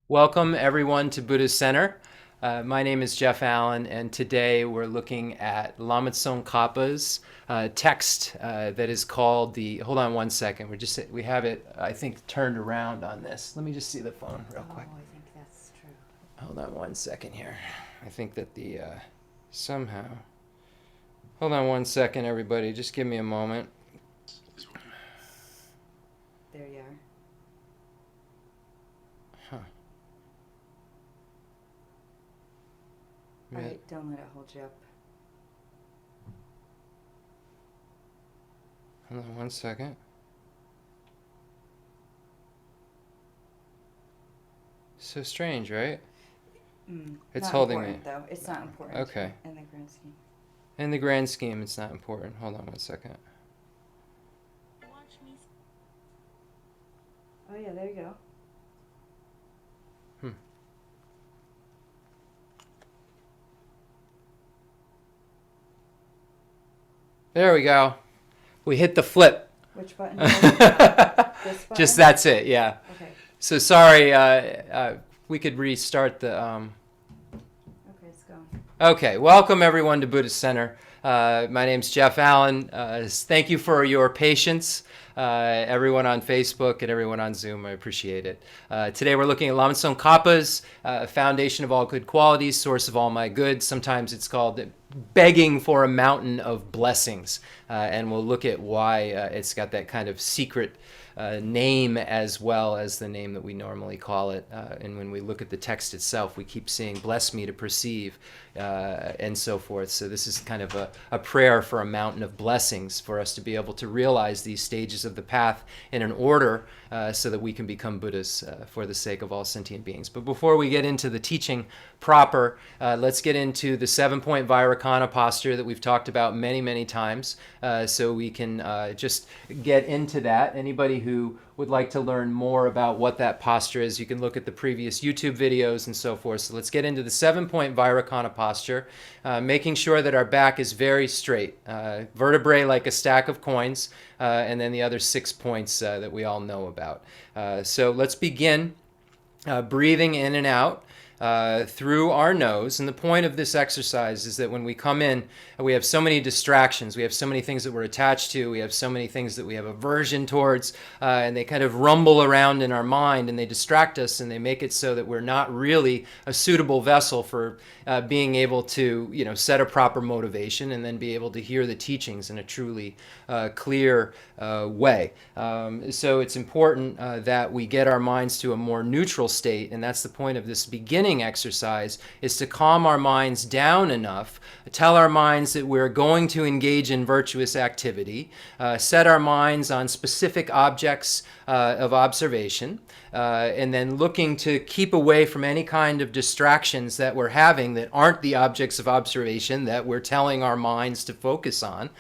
Welcome everyone to Buddhist Center. My name is Jeff Allen, and today we're looking at Lama Tsongkhapa's text that is called the. Hold on one second. We have it, I think, turned around on this. Let me just see the phone real quick. I think that's true. Hold on one second here. I think that the somehow. Hold on one second, everybody. Just give me a moment. There you are. Huh. All right, don't let it hold you up. Hold on one second. So strange, right? It's Not holding important, me. though. It's not important. Okay. In the grand scheme. In the grand scheme, it's not important. Hold on one second. Oh yeah, there you go. There we go. We hit the flip. Which button? This button? Just that's it, yeah. Okay. So sorry, we could restart the... Okay, it's going. Okay, welcome everyone to Buddhist Center. My name's Jeff Allen. Thank you for your patience. Everyone on Facebook and everyone on Zoom, I appreciate it. Today we're looking at Lama Tsongkhapa's Foundation of All Good Qualities, Source of All My Good. Sometimes it's called Begging for a Mountain of Blessings. And we'll look at why it's got that kind of secret name as well as the name that we normally call it. And when we look at the text itself, we keep seeing, bless me to perceive, and so forth. So this is kind of a prayer for a mountain of blessings for us to be able to realize these stages of the path in an order so that we can become Buddhas for the sake of all sentient beings. But before we get into the teaching proper, let's get into the 7-point Vairocana posture that we've talked about many, many times, so we can just get into that. Anybody who would like to learn more about what that posture is, you can look at the previous YouTube videos and so forth. So let's get into the 7-point Vairocana posture, making sure that our back is very straight, vertebrae like a stack of coins, and then the other 6 points that we all know about. So let's begin breathing in and out through our nose. And the point of this exercise is that when we come in, we have so many distractions. We have so many things that we're attached to. We have so many things that we have aversion towards, and they kind of rumble around in our mind, and they distract us, and they make it so that we're not really a suitable vessel for being able to, set a proper motivation and then be able to hear the teachings in a truly clear way. So it's important that we get our minds to a more neutral state, and that's the point of this beginning exercise, is to calm our minds down enough, tell our minds that we're going to engage in virtuous activity, set our minds on specific objects of observation, and then looking to keep away from any kind of distractions that we're having that aren't the objects of observation that we're telling our minds to focus on.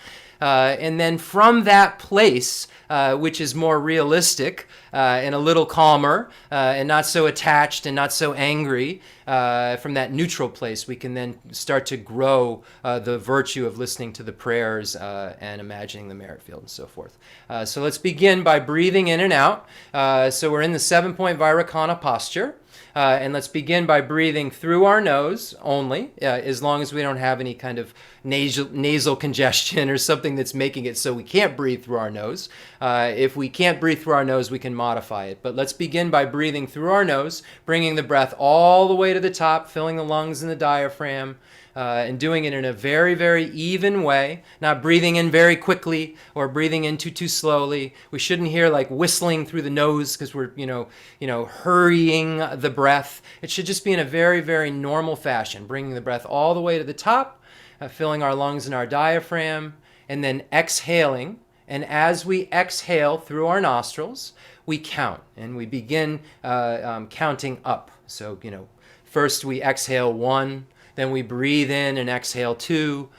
And then from that place, which is more realistic and a little calmer and not so attached and not so angry, from that neutral place, we can then start to grow the virtue of listening to the prayers and imagining the merit field and so forth. So let's begin by breathing in and out. So we're in the 7-point Vairocana posture. And let's begin by breathing through our nose only, as long as we don't have any kind of nasal congestion or something that's making it so we can't breathe through our nose. If we can't breathe through our nose, we can modify it. But let's begin by breathing through our nose, bringing the breath all the way to the top, filling the lungs and the diaphragm, and doing it in a very, very even way, not breathing in very quickly or breathing in too slowly. We shouldn't hear like whistling through the nose because we're, hurrying the breath. It should just be in a very, very normal fashion, bringing the breath all the way to the top, filling our lungs and our diaphragm, and then exhaling. And as we exhale through our nostrils, we count, and we begin counting up. So, first we exhale 1, then we breathe in and exhale 2,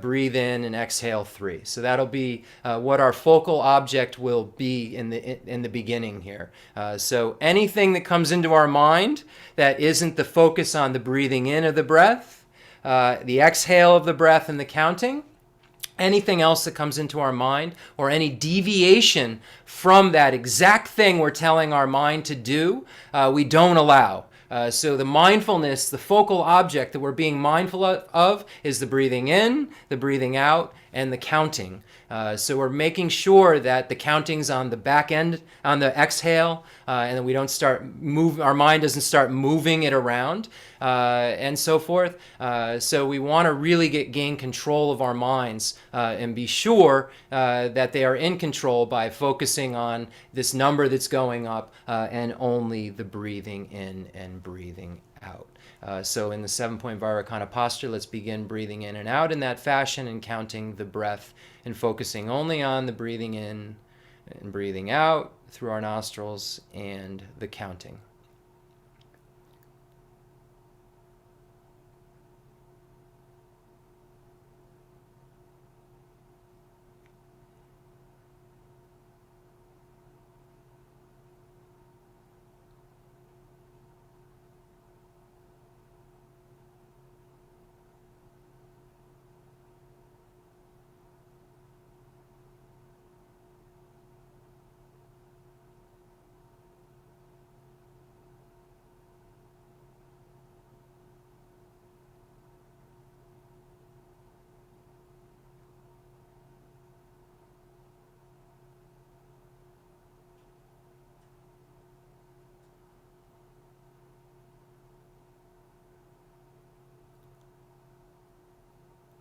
breathe in and exhale 3. So that'll be what our focal object will be in the beginning here. So anything that comes into our mind that isn't the focus on the breathing in of the breath, the exhale of the breath and the counting, anything else that comes into our mind or any deviation from that exact thing we're telling our mind to do, we don't allow. So the mindfulness, the focal object that we're being mindful of is the breathing in, the breathing out, and the counting. So we're making sure that the counting's on the back end, on the exhale, and that we don't our mind doesn't start moving it around, and so forth. So we want to really gain control of our minds and be sure that they are in control by focusing on this number that's going up and only the breathing in and breathing out. So in the 7-point Vairakana posture, let's begin breathing in and out in that fashion and counting the breath and focusing only on the breathing in and breathing out through our nostrils and the counting.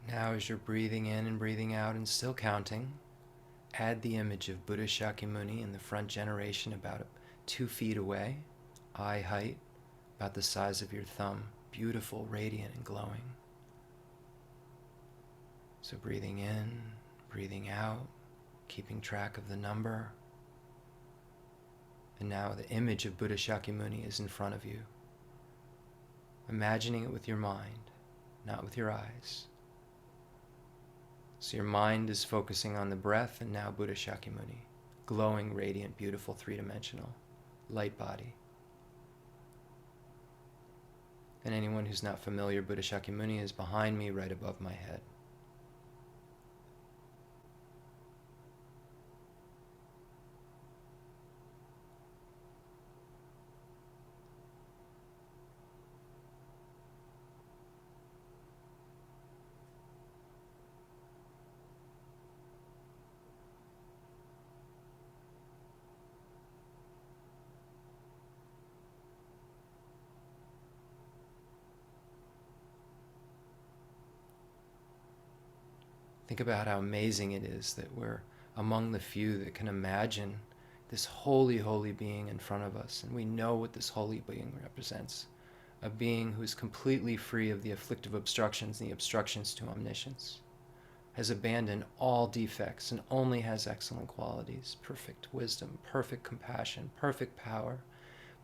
Now as you're breathing in and breathing out and still counting, add the image of Buddha Shakyamuni in the front generation about 2 feet away, eye height, about the size of your thumb, beautiful, radiant, and glowing. So breathing in, breathing out, keeping track of the number. And now the image of Buddha Shakyamuni is in front of you. Imagining it with your mind, not with your eyes. So your mind is focusing on the breath, and now Buddha Shakyamuni, glowing, radiant, beautiful, 3-dimensional, light body. And anyone who's not familiar, Buddha Shakyamuni is behind me, right above my head. Think about how amazing it is that we're among the few that can imagine this holy, holy being in front of us. And we know what this holy being represents. A being who is completely free of the afflictive obstructions and the obstructions to omniscience. Has abandoned all defects and only has excellent qualities. Perfect wisdom, perfect compassion, perfect power,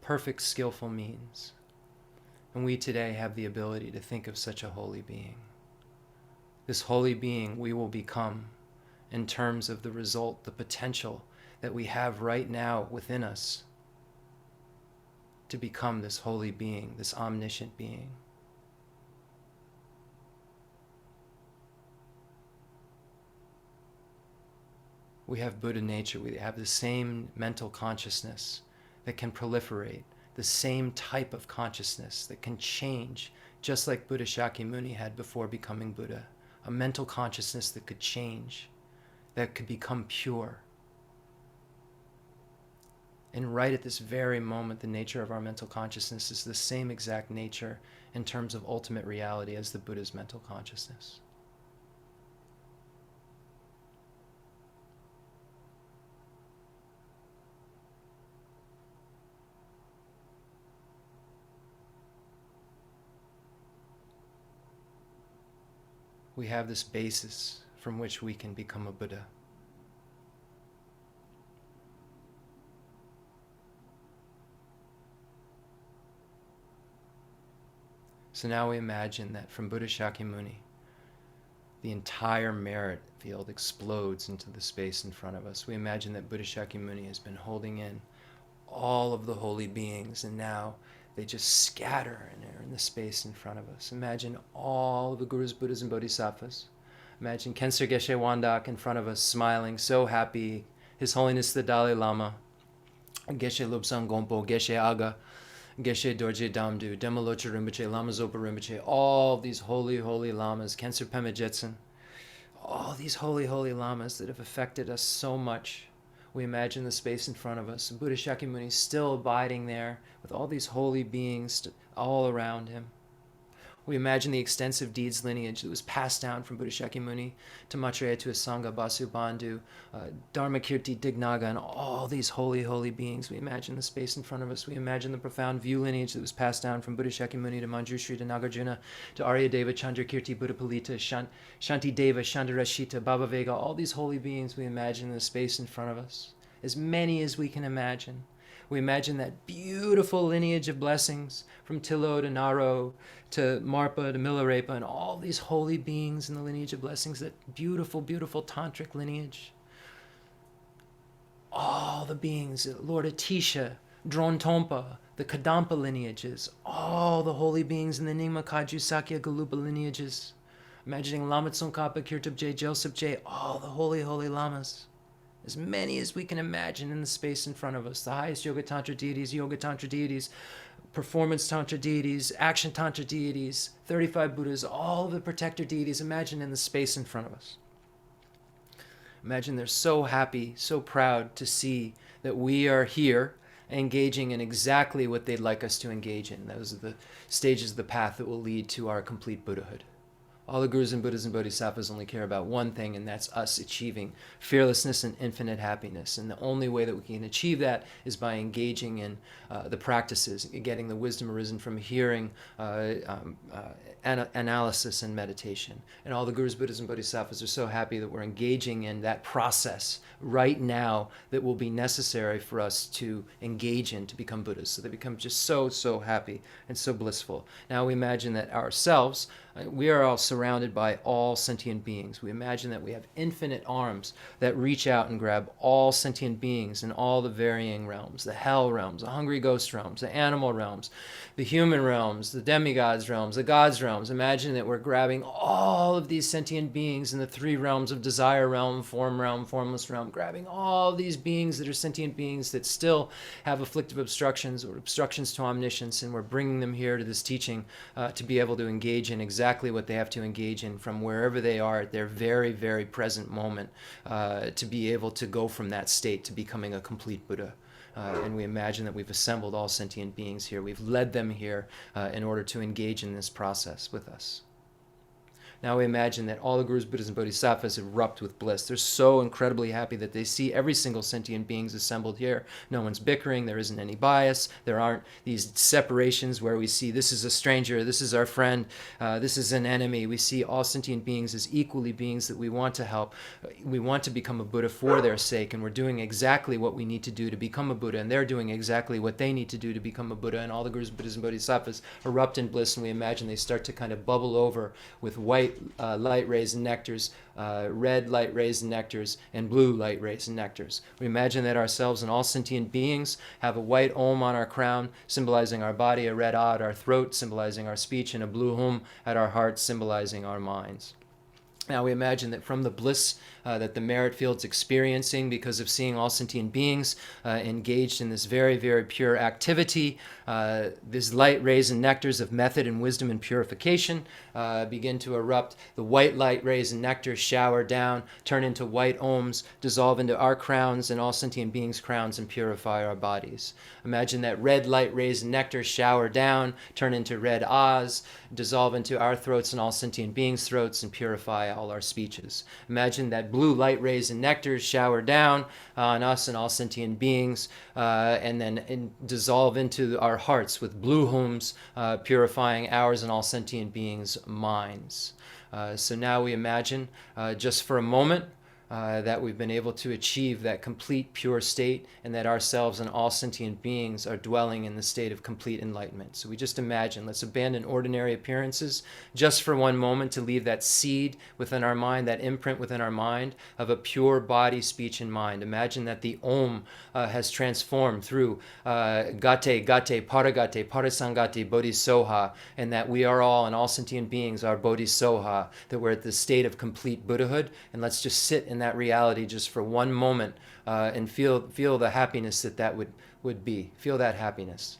perfect skillful means. And we today have the ability to think of such a holy being. This holy being we will become in terms of the result, the potential that we have right now within us to become this holy being, this omniscient being. We have Buddha nature. We have the same mental consciousness that can proliferate, the same type of consciousness that can change, just like Buddha Shakyamuni had before becoming Buddha. A mental consciousness that could change, that could become pure. And right at this very moment, the nature of our mental consciousness is the same exact nature in terms of ultimate reality as the Buddha's mental consciousness. We have this basis from which we can become a Buddha. So now we imagine that from Buddha Shakyamuni, the entire merit field explodes into the space in front of us. We imagine that Buddha Shakyamuni has been holding in all of the holy beings, and now they just scatter and are in the space in front of us. Imagine all of the Gurus, Buddhas, and Bodhisattvas. Imagine Khyentse Geshe Wandak in front of us, smiling, so happy. His Holiness the Dalai Lama, Geshe Lobsang Gompo, Geshe Aga, Geshe Dorje Damdu, Demalocha Rinpoche, Lama Zopa Rinpoche, all these holy, holy lamas, Khyentse Pema Jetsun, all these holy, holy lamas that have affected us so much. We imagine the space in front of us, and Buddha Shakyamuni still abiding there with all these holy beings all around him. We imagine the extensive deeds lineage that was passed down from Buddha Shakyamuni to Maitreya, to Asanga, Basu, Bandhu, Dharma, Kirti, Dignaga, and all these holy, holy beings. We imagine the space in front of us. We imagine the profound view lineage that was passed down from Buddha Shakyamuni to Manjushri, to Nagarjuna, to Arya Deva, Chandra Kirti, Buddha Palita, Shanti Deva, Chandarashita, Baba Vega, all these holy beings we imagine in the space in front of us. As many as we can imagine. We imagine that beautiful lineage of blessings from Tilo to Naro to Marpa to Milarepa and all these holy beings in the lineage of blessings, that beautiful, beautiful tantric lineage. All the beings, Lord Atisha, Drontompa, the Kadampa lineages, all the holy beings in the Nyingma Kaju Sakya Galupa lineages. Imagining Lama Tsongkhapa, Kirtubje, Jelsubje, all the holy, holy lamas. As many as we can imagine in the space in front of us. The highest Yoga Tantra deities, Performance Tantra deities, Action Tantra deities, 35 Buddhas, all the protector deities. Imagine in the space in front of us. Imagine they're so happy, so proud to see that we are here engaging in exactly what they'd like us to engage in. Those are the stages of the path that will lead to our complete Buddhahood. All the gurus and Buddhas and Bodhisattvas only care about one thing, and that's us achieving fearlessness and infinite happiness. And the only way that we can achieve that is by engaging in the practices, getting the wisdom arisen from hearing, analysis, and meditation. And all the gurus, Buddhas, and Bodhisattvas are so happy that we're engaging in that process right now that will be necessary for us to engage in to become Buddhas. So they become just so, so happy and so blissful. Now we imagine that ourselves, we are all surrounded by all sentient beings. We imagine that we have infinite arms that reach out and grab all sentient beings in all the varying realms, the hell realms, the hungry ghost realms, the animal realms, the human realms, the demigods realms, the gods realms. Imagine that we're grabbing all of these sentient beings in the three realms of desire realm, formless realm, grabbing all these beings that are sentient beings that still have afflictive obstructions or obstructions to omniscience, and we're bringing them here to this teaching to be able to engage in exactly what they have to engage in from wherever they are at their very, very present moment, to be able to go from that state to becoming a complete Buddha. And we imagine that we've assembled all sentient beings here. We've led them here in order to engage in this process with us. Now we imagine that all the gurus, Buddhas, and Bodhisattvas erupt with bliss. They're so incredibly happy that they see every single sentient beings assembled here. No one's bickering. There isn't any bias. There aren't these separations where we see this is a stranger, this is our friend, this is an enemy. We see all sentient beings as equally beings that we want to help. We want to become a Buddha for their sake, and we're doing exactly what we need to do to become a Buddha, and they're doing exactly what they need to do to become a Buddha. And all the gurus, Buddhas, and Bodhisattvas erupt in bliss, and we imagine they start to kind of bubble over with white light rays and nectars, red light rays and nectars, and blue light rays and nectars. We imagine that ourselves and all sentient beings have a white Om on our crown, symbolizing our body, a red A at our throat, symbolizing our speech, and a blue Hum at our heart, symbolizing our minds. Now we imagine that from the bliss that the merit field's experiencing because of seeing all sentient beings engaged in this very, very pure activity, these light rays and nectars of method and wisdom and purification begin to erupt. The white light rays and nectar shower down, turn into white Oms, dissolve into our crowns and all sentient beings' crowns, and purify our bodies. Imagine that red light rays and nectar shower down, turn into red Ahs, dissolve into our throats and all sentient beings' throats, and purify all our speeches. Imagine that blue light rays and nectars shower down on us and all sentient beings, and then dissolve into our hearts with blue Hums, purifying ours and all sentient beings' minds. So now we imagine, just for a moment, that we've been able to achieve that complete pure state, and that ourselves and all sentient beings are dwelling in the state of complete enlightenment. So we just imagine, let's abandon ordinary appearances just for one moment to leave that seed within our mind, that imprint within our mind of a pure body, speech, and mind. Imagine that the Om has transformed through Gate, Gate, Paragate, Parasangate, Bodhisoha, and that we are all, and all sentient beings are Bodhisoha, that we're at the state of complete Buddhahood. And let's just sit in that reality just for one moment and feel the happiness that would be. Feel that happiness.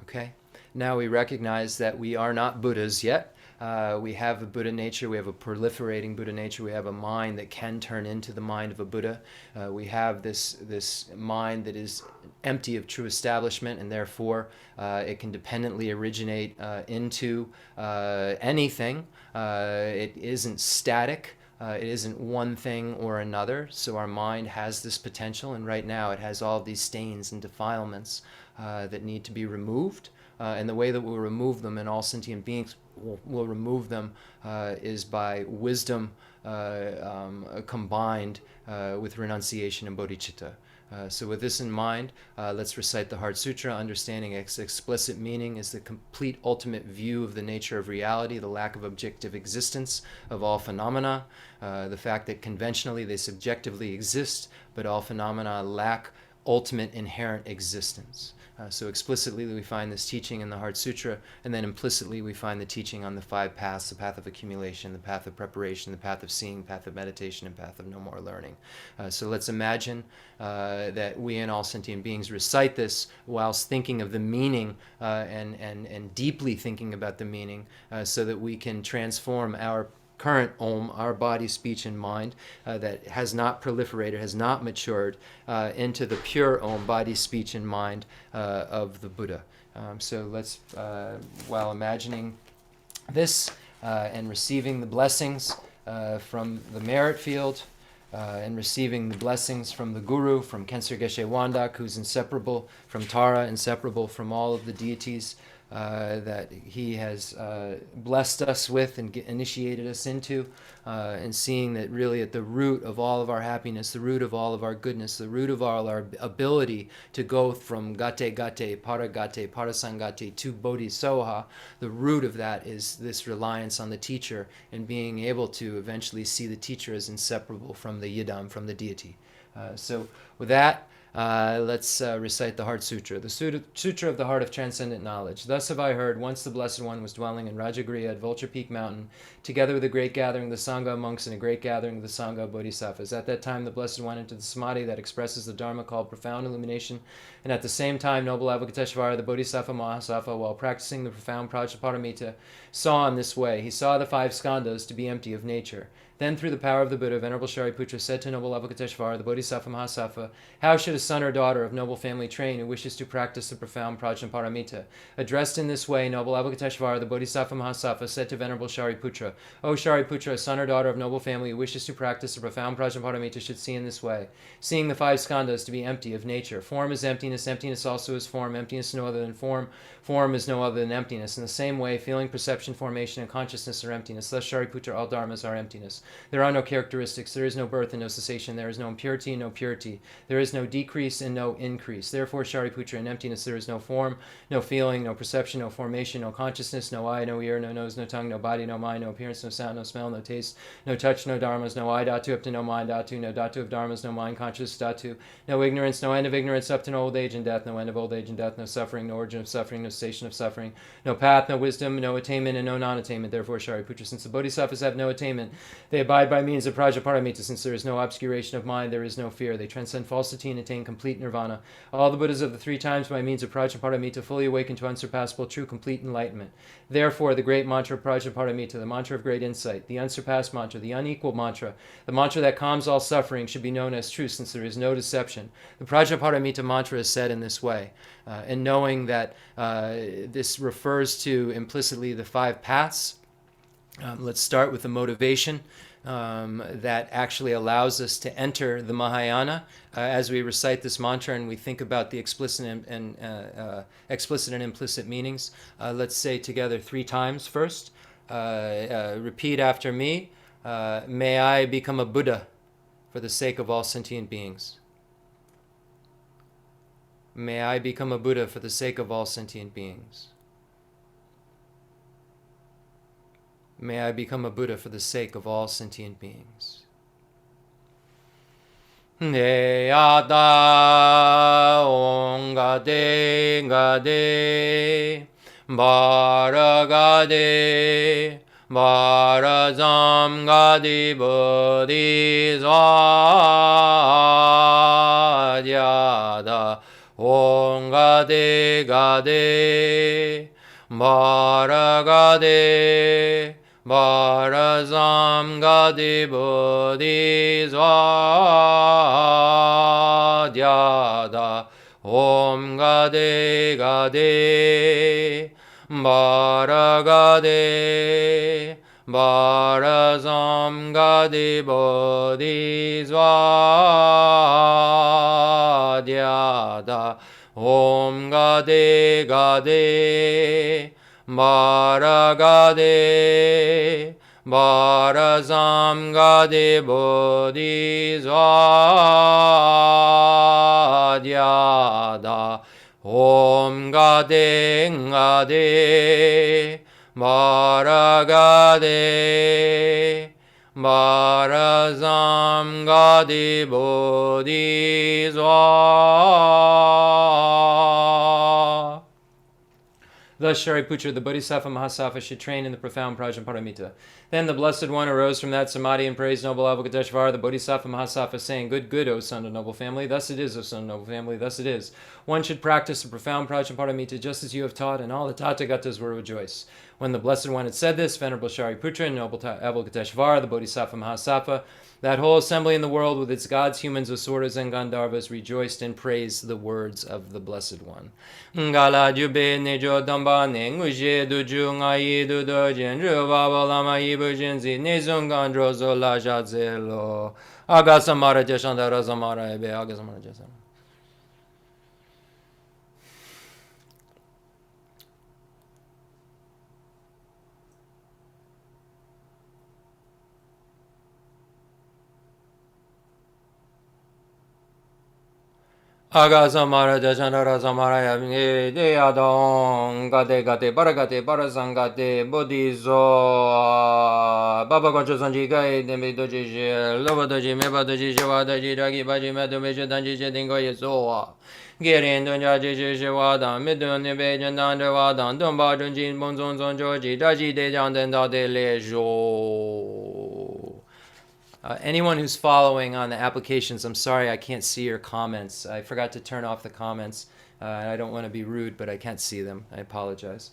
Okay. Now we recognize that we are not Buddhas yet. We have a Buddha nature, we have a proliferating Buddha nature, we have a mind that can turn into the mind of a Buddha. We have this mind that is empty of true establishment, and therefore it can dependently originate into anything. It isn't static. It isn't one thing or another. So our mind has this potential, and right now it has all these stains and defilements that need to be removed. And the way that we'll remove them, and all sentient beings will remove them, is by wisdom combined with renunciation and bodhicitta. So with this in mind, let's recite the Heart Sutra. Understanding its explicit meaning is the complete ultimate view of the nature of reality, the lack of objective existence of all phenomena, the fact that conventionally they subjectively exist, but all phenomena lack ultimate inherent existence. So explicitly we find this teaching in the Heart Sutra, and then implicitly we find the teaching on the 5 paths: the path of accumulation, the path of preparation, the path of seeing, path of meditation, and path of no more learning. So let's imagine that we and all sentient beings recite this whilst thinking of the meaning and deeply thinking about the meaning, so that we can transform our current Om, our body, speech, and mind, that has not proliferated, has not matured, into the pure Om, body, speech, and mind of the Buddha. So let's, while imagining this and receiving the blessings from the merit field, and receiving the blessings from the Guru, from Khensur Geshe Wandak, who's inseparable from Tara, inseparable from all of the deities that he has blessed us with and initiated us into, and seeing that really at the root of all of our happiness, the root of all of our goodness, the root of all our ability to go from Gate Gate, Paragate, Parasangate to Bodhisoha, the root of that is this reliance on the teacher and being able to eventually see the teacher as inseparable from the Yidam, from the deity. So with that, let's recite the Heart Sutra, the Sutra of the Heart of Transcendent Knowledge. Thus have I heard, once the Blessed One was dwelling in Rajagriha at Vulture Peak Mountain, together with a great gathering of the Sangha of monks and a great gathering of the Sangha of Bodhisattvas. At that time the Blessed One entered the Samadhi that expresses the Dharma called profound illumination, and at the same time noble Avalokiteshvara, the Bodhisattva Mahasattva, while practicing the profound Prajnaparamita, saw in this way. He saw the 5 skandhas to be empty of nature. Then, through the power of the Buddha, Venerable Shariputra said to noble Avalokiteshvara, the Bodhisattva Mahasattva, how should a son or daughter of noble family train who wishes to practice the profound Prajnaparamita? Addressed in this way, noble Avalokiteshvara, the Bodhisattva Mahasattva, said to Venerable Shariputra, O Shariputra, a son or daughter of noble family who wishes to practice the profound Prajnaparamita should see in this way. Seeing the 5 skandhas to be empty of nature. Form is emptiness, emptiness also is form, emptiness no other than form, form is no other than emptiness. In the same way, feeling, perception, formation, and consciousness are emptiness. Thus, Shariputra, all dharmas are emptiness. There are no characteristics, there is no birth and no cessation, there is no impurity and no purity, there is no decrease and no increase. Therefore, Shariputra, in emptiness there is no form, no feeling, no perception, no formation, no consciousness, no eye, no ear, no nose, no tongue, no body, no mind, no appearance, no sound, no smell, no taste, no touch, no dharmas, no I dhatu up to no mind dhatu, no dhatu of dharmas, no mind conscious dhatu, no ignorance, no end of ignorance up to no old age and death, no end of old age and death, no suffering, no origin of suffering, no cessation of suffering, no path, no wisdom, no attainment, and no non-attainment. Therefore, Shariputra, since the Bodhisattvas have no attainment, they They abide by means of Prajaparamita. Since there is no obscuration of mind, there is no fear. They transcend falsity and attain complete nirvana. All the Buddhas of the three times by means of Prajaparamita fully awaken to unsurpassable, true, complete enlightenment. Therefore, the great mantra of Prajaparamita, the mantra of great insight, the unsurpassed mantra, the unequaled mantra, the mantra that calms all suffering, should be known as truth, since there is no deception. The Prajaparamita mantra is said in this way, and knowing that this refers to implicitly the five paths. Let's start with the motivation that actually allows us to enter the Mahayana as we recite this mantra and we think about the explicit and implicit meanings. Let's say together 3 times first. Repeat after me. May I become a Buddha for the sake of all sentient beings. May I become a Buddha for the sake of all sentient beings. May I become a Buddha for the sake of all sentient beings. Deyata ongade gade baragade barazam gadi bodhisattva ongade gade baragade Barazam gadi bodhisattva Om gade gade baragade Barazam gadi bodhisattva Om gade gade Baragade Barazam gade bodhisattva Om gade gade Baragade Barazam gade bodhisattva. Thus Shariputra, the Bodhisattva Mahasattva, should train in the profound Prajaparamita. Then the Blessed One arose from that samadhi and praised noble Avalokiteshvara, the Bodhisattva Mahasattva, saying, Good, good, O son of noble family. Thus it is, O son of noble family. Thus it is. One should practice the profound Prajaparamita just as you have taught, and all the Tathagatas will rejoice. When the Blessed One had said this, Venerable Shariputra and noble Avalokiteshvara, the Bodhisattva Mahasattva, that whole assembly in the world with its gods, humans, asuras, and Gandharvas rejoiced and praised the words of the Blessed One. Ngala jube nejo damba nenguje duju ngai du dojin rubaba lama ibu jinzi nezungandro zola jazelo agasamara jashandara samara ebe agasamara jasandara. Agasamara Jasandara Samaraya Deyadong Gade Gade Baragate Barasangate Bodhizo Baba Concho Sanji Gai Demi Doji Loba Doji Meba Doji Shiva Doji Ragi Baji Medu Meja Danji Jedingo Yesoa Gerin Dunja Jishi Shiwadan Midun Nebe Jandandawadan Dumba Dunjin Bonzon Zonjoji Daji De Jandenda De Lejo. Anyone who's following on the applications, I'm sorry I can't see your comments. I forgot to turn off the comments. I don't want to be rude, but I can't see them. I apologize.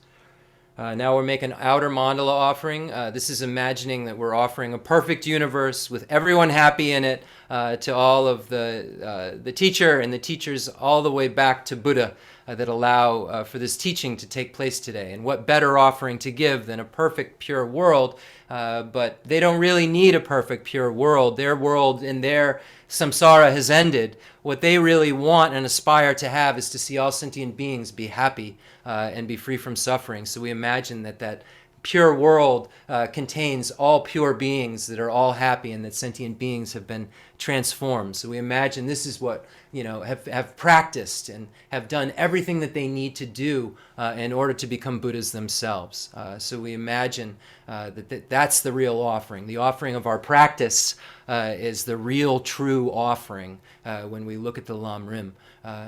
Now we're making outer mandala offering. This is imagining that we're offering a perfect universe with everyone happy in it to all of the teacher and the teachers all the way back to Buddha that allow for this teaching to take place today. And what better offering to give than a perfect, pure world? But they don't really need a perfect, pure world. Their world in their samsara has ended. What they really want and aspire to have is to see all sentient beings be happy and be free from suffering. So we imagine that that pure world contains all pure beings that are all happy and that sentient beings have been transformed. So we imagine this is what, have practiced and have done everything that they need to do in order to become Buddhas themselves. So we imagine that's the real offering. The offering of our practice is the real true offering when we look at the Lam Rim.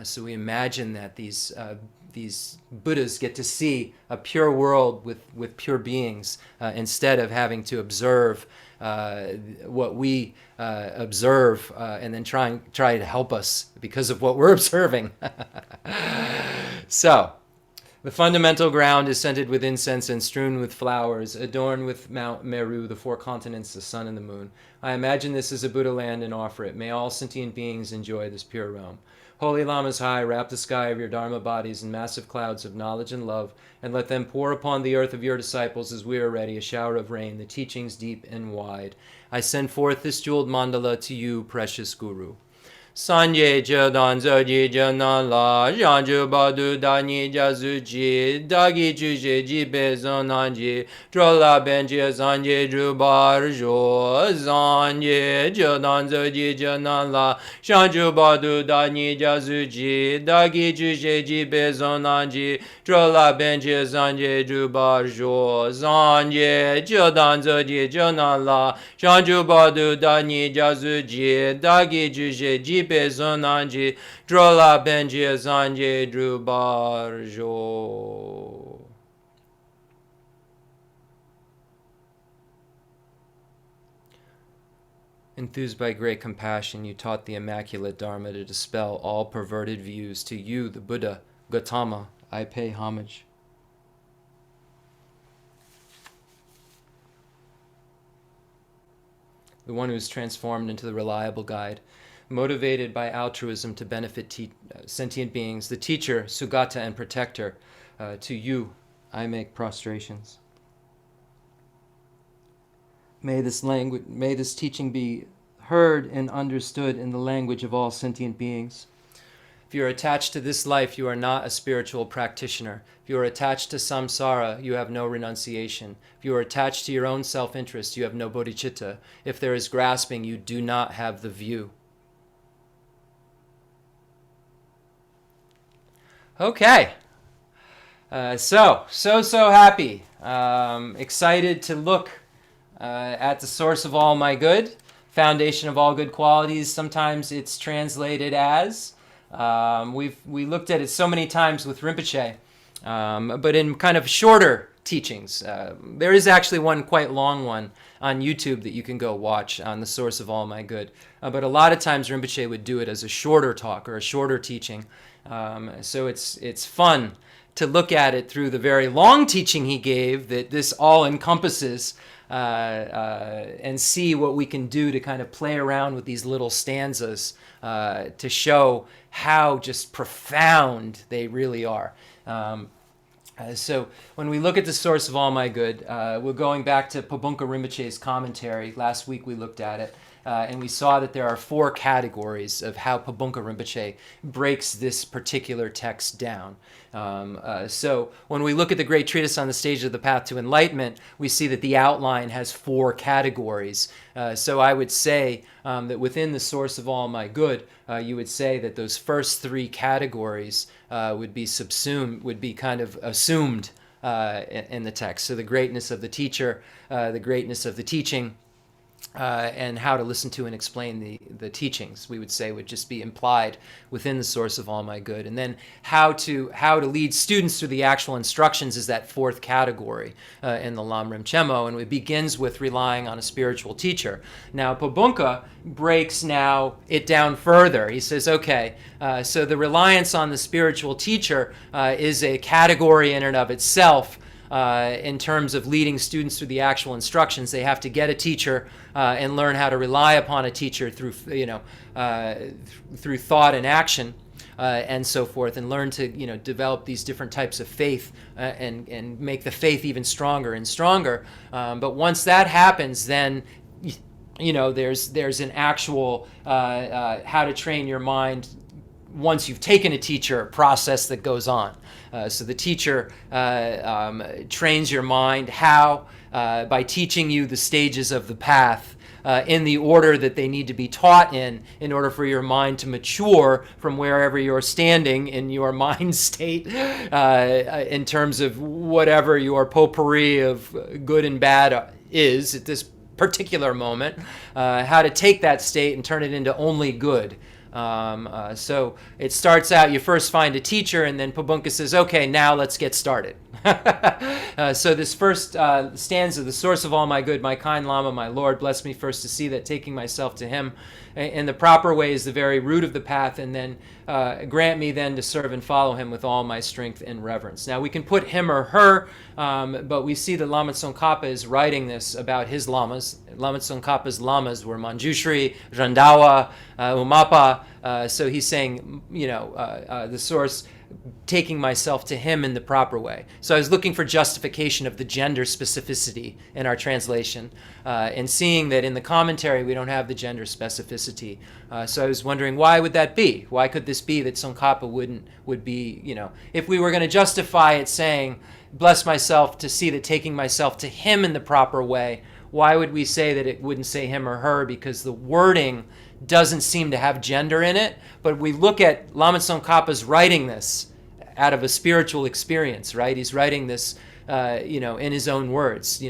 So we imagine that these Buddhas get to see a pure world with pure beings instead of having to observe what we observe, and then try to help us because of what we're observing. So, the fundamental ground is scented with incense and strewn with flowers, adorned with Mount Meru, the four continents, the sun, and the moon. I imagine this is a Buddha land and offer it. May all sentient beings enjoy this pure realm. Holy Lamas high, wrap the sky of your Dharma bodies in massive clouds of knowledge and love, and let them pour upon the earth of your disciples as we are ready, a shower of rain, the teachings deep and wide. I send forth this jeweled mandala to you, precious Guru. Sanye Jadan Zaji Janan La Janju Badu Dani Jazuji Dagi Juje Jibe Zonanji Drola Benji Zanje Drubar Jo Zanye Jadan Zaji Janan La Janju Badu Dani Jazuji Dagi Juje Jibe Zonanji Drola Benji Zanje Drubar Jo Zanye Jadan Zaji Janan La Janju Badu Dani Jazuji Dagi Juje Jibe Bezonanji Drola Benji Zanje Drubarjo. Enthused by great compassion, you taught the immaculate Dharma to dispel all perverted views. To you, the Buddha, Gautama, I pay homage. The one who is transformed into the reliable guide, motivated by altruism to benefit sentient beings, the teacher, Sugata, and protector, to you I make prostrations. May this teaching be heard and understood in the language of all sentient beings. If you are attached to this life, you are not a spiritual practitioner. If you are attached to samsara, you have no renunciation. If you are attached to your own self-interest, you have no bodhicitta. If there is grasping, you do not have the view. Okay, so happy, excited to look at the source of all my good, foundation of all good qualities. Sometimes it's translated as, we looked at it so many times with Rinpoche, but in kind of shorter teachings. There is actually one quite long one on YouTube that you can go watch on the source of all my good. But a lot of times Rinpoche would do it as a shorter talk or a shorter teaching. So it's fun to look at it through the very long teaching he gave that this all encompasses, and see what we can do to kind of play around with these little stanzas to show how just profound they really are. So when we look at the source of all my good, we're going back to Pabongka Rinpoche's commentary. Last week we looked at it. And we saw that there are 4 categories of how Pabongka Rinpoche breaks this particular text down. So when we look at the great treatise on the stage of the path to enlightenment, we see that the outline has 4 categories. So I would say that within the source of all my good, you would say that those first 3 categories would be kind of assumed in the text. So the greatness of the teacher, the greatness of the teaching, and how to listen to and explain the teachings, we would say, would just be implied within the source of all my good. And then how to lead students through the actual instructions is that 4th category in the Lam Rinpoche, and it begins with relying on a spiritual teacher. Now, Pabongka breaks it down further. He says, okay, so the reliance on the spiritual teacher is a category in and of itself. In terms of leading students through the actual instructions, they have to get a teacher and learn how to rely upon a teacher through thought and action and so forth, and learn to develop these different types of faith and make the faith even stronger and stronger. But once that happens, then there's an actual how to train your mind once you've taken a teacher process that goes on. So the teacher trains your mind how, by teaching you the stages of the path in the order that they need to be taught in order for your mind to mature from wherever you're standing in your mind state, in terms of whatever your potpourri of good and bad is at this particular moment, how to take that state and turn it into only good. So it starts out, you first find a teacher, and then Pabongka says, okay, now let's get started. So this first stanza, the source of all my good, my kind Lama, my Lord, bless me first to see that taking myself to him in the proper way is the very root of the path, and then grant me then to serve and follow him with all my strength and reverence. Now we can put him or her, but we see that Lama Tsongkhapa is writing this about his lamas. Lama Tsongkhapa's lamas were Manjushri, Randawa, Umapa, so he's saying, the source, taking myself to him in the proper way. So I was looking for justification of the gender specificity in our translation, and seeing that in the commentary we don't have the gender specificity. So I was wondering, why would that be? Why could this be that Tsongkhapa would be, if we were going to justify it saying, bless myself to see that taking myself to him in the proper way, why would we say that it wouldn't say him or her? Because the wording doesn't seem to have gender in it. But we look at Lama Tsongkhapa's writing this out of a spiritual experience, right? He's writing this, in his own words,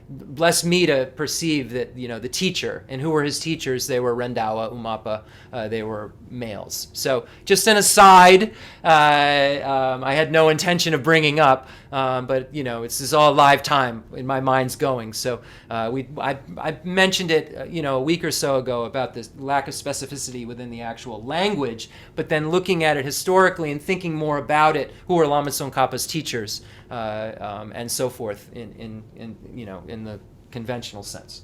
bless me to perceive that, the teacher, and who were his teachers? They were Rendawa, Umapa, they were males. So just an aside, I had no intention of bringing up, but, this is all live time in my mind's going. So I mentioned it, a week or so ago about the lack of specificity within the actual language, but then looking at it historically and thinking more about it, who were Lama Tsongkhapa's teachers, and so forth in the conventional sense.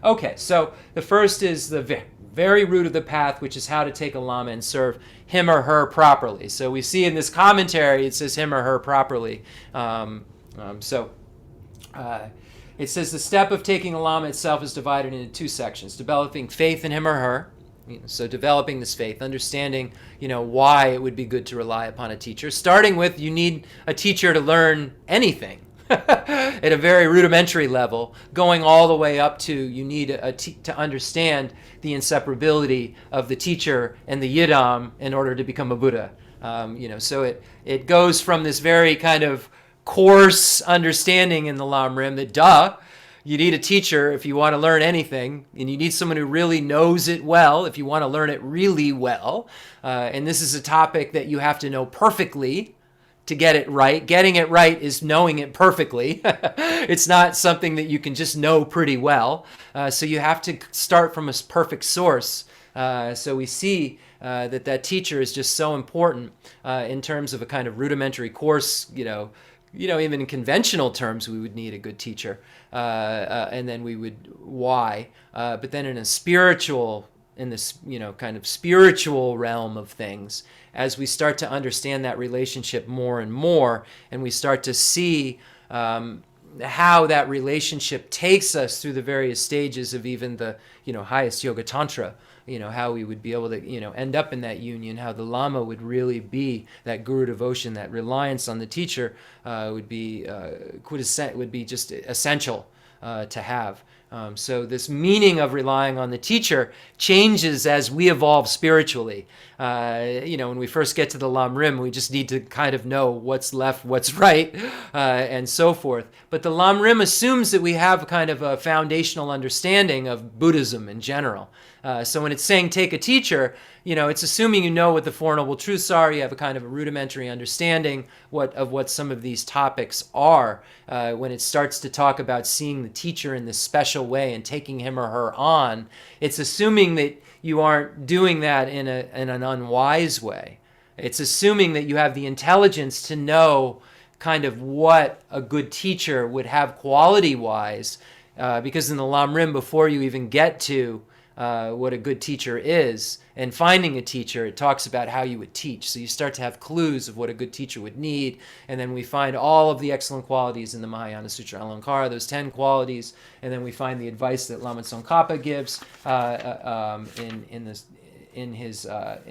Okay, so the first is the very root of the path, which is how to take a Lama and serve him or her properly. So we see in this commentary it says him or her properly. It says the step of taking a Lama itself is divided into two sections: developing faith in him or her. So developing this faith, understanding, why it would be good to rely upon a teacher. Starting with, you need a teacher to learn anything at a very rudimentary level, going all the way up to you need to understand the inseparability of the teacher and the yidam in order to become a Buddha. So it goes from this very kind of coarse understanding in the Lam Rim that you need a teacher if you want to learn anything, and you need someone who really knows it well if you want to learn it really well. And this is a topic that you have to know perfectly to get it right. Getting it right is knowing it perfectly. It's not something that you can just know pretty well. So you have to start from a perfect source. So we see that teacher is just so important in terms of a kind of rudimentary course, even in conventional terms, we would need a good teacher, and then we would why. But then in this kind of spiritual realm of things, as we start to understand that relationship more and more, and we start to see how that relationship takes us through the various stages of even the highest yoga tantra. How we would be able to, end up in that union, how the Lama would really be that guru devotion, that reliance on the teacher would be just essential to have. So this meaning of relying on the teacher changes as we evolve spiritually. When we first get to the Lam Rim, we just need to kind of know what's left, what's right, and so forth. But the Lam Rim assumes that we have kind of a foundational understanding of Buddhism in general. So when it's saying take a teacher, it's assuming you know what the Four Noble Truths are. You have a kind of a rudimentary understanding of what some of these topics are. When it starts to talk about seeing the teacher in this special way and taking him or her on, it's assuming that you aren't doing that in an unwise way. It's assuming that you have the intelligence to know kind of what a good teacher would have quality-wise, because in the Lam Rim, before you even get to what a good teacher is, and finding a teacher, it talks about how you would teach. So you start to have clues of what a good teacher would need, and then we find all of the excellent qualities in the Mahayana Sutra Alankara, those 10 qualities, and then we find the advice that Lama Tsongkhapa gives in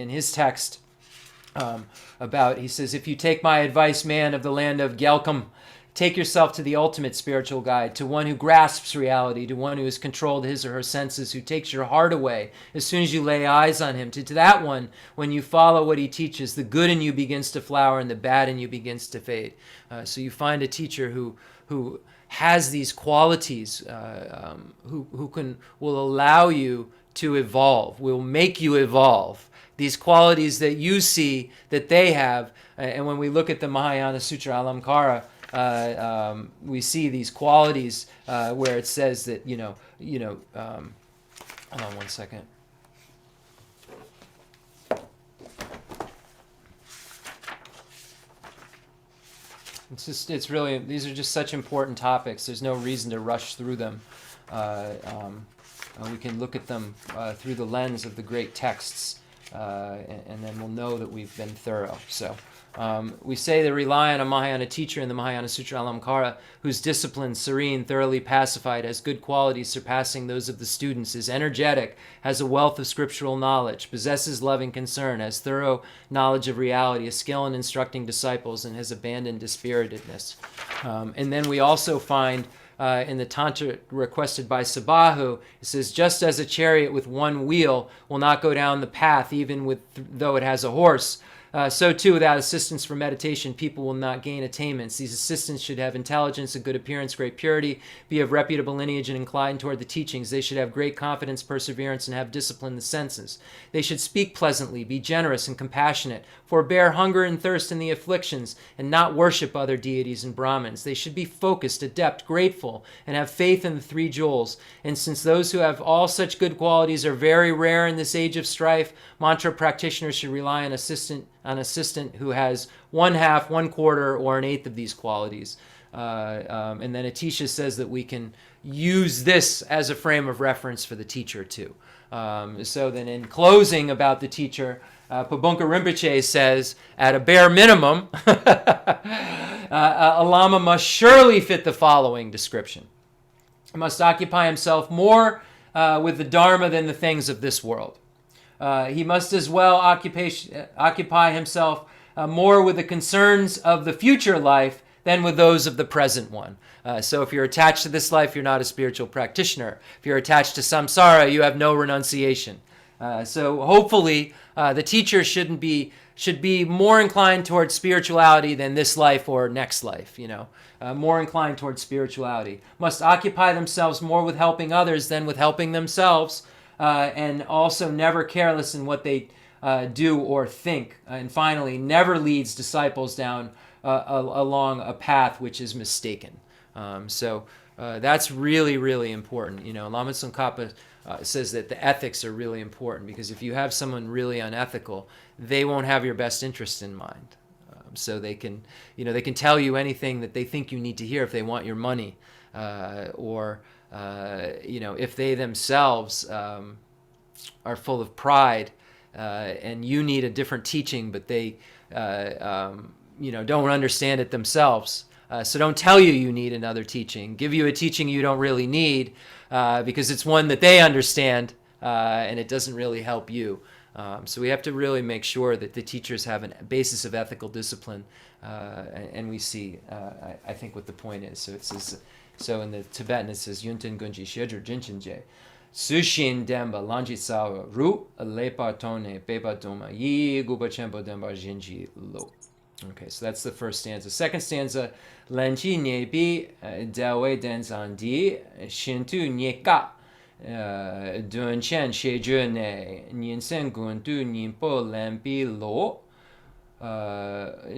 his text about, he says, if you take my advice, man of the land of Gyalkum, take yourself to the ultimate spiritual guide, to one who grasps reality, to one who has controlled his or her senses, who takes your heart away as soon as you lay eyes on him. To that one, when you follow what he teaches, the good in you begins to flower and the bad in you begins to fade. So you find a teacher who has these qualities, who will allow you to evolve, will make you evolve. These qualities that you see that they have, and when we look at the Mahayana Sutra Alamkara, we see these qualities where it says that, hold on one second. It's really, these are just such important topics. There's no reason to rush through them. We can look at them through the lens of the great texts, and then we'll know that we've been thorough. So we say they rely on a Mahayana teacher in the Mahayana Sutra Alamkara, whose discipline, serene, thoroughly pacified, has good qualities surpassing those of the students, is energetic, has a wealth of scriptural knowledge, possesses loving concern, has thorough knowledge of reality, a skill in instructing disciples, and has abandoned dispiritedness. And then we also find in the Tantra requested by Sabahu, it says, just as a chariot with one wheel will not go down the path even though it has a horse, so too, without assistance for meditation, people will not gain attainments. These assistants should have intelligence, a good appearance, great purity, be of reputable lineage and inclined toward the teachings. They should have great confidence, perseverance, and have disciplined the senses. They should speak pleasantly, be generous and compassionate, forbear hunger and thirst in the afflictions, and not worship other deities and Brahmins. They should be focused, adept, grateful, and have faith in the three jewels. And since those who have all such good qualities are very rare in this age of strife, mantra practitioners should rely on an assistant who has 1/2, 1/4, or 1/8 of these qualities. And then Atisha says that we can use this as a frame of reference for the teacher too. So then in closing about the teacher, Pabongka Rinpoche says, at a bare minimum, a Lama must surely fit the following description. He must occupy himself more with the Dharma than the things of this world. He must as well occupy himself more with the concerns of the future life than with those of the present one. So if you're attached to this life, you're not a spiritual practitioner. If you're attached to samsara, you have no renunciation. So hopefully the teacher should be more inclined towards spirituality than this life or next life, more inclined towards spirituality. Must occupy themselves more with helping others than with helping themselves. And also never careless in what they do or think. And finally, never leads disciples down along a path which is mistaken. So that's really, really important. Lama Tsongkhapa says that the ethics are really important, because if you have someone really unethical, they won't have your best interest in mind. So they can tell you anything that they think you need to hear if they want your money, or if they themselves are full of pride, and you need a different teaching, but they, don't understand it themselves. So don't tell you need another teaching. Give you a teaching you don't really need, because it's one that they understand, and it doesn't really help you. So we have to really make sure that the teachers have a basis of ethical discipline, and we see, I think, what the point is. So it says, so in the Tibetan it says, Yunten Gunji Shedru Jinchenje, Sushin Demba Lanji Sawa Ru Lepa Tone Beba Doma Yi Guba Chempo Demba Jinji Lo. Okay, so that's the first stanza. Second stanza, Lenchi Nyebi Dawe Denzan Di Shintu Nyeka Dun Chen Shejue Ne Nyinsen Guntu Nyimpo Lempi Lo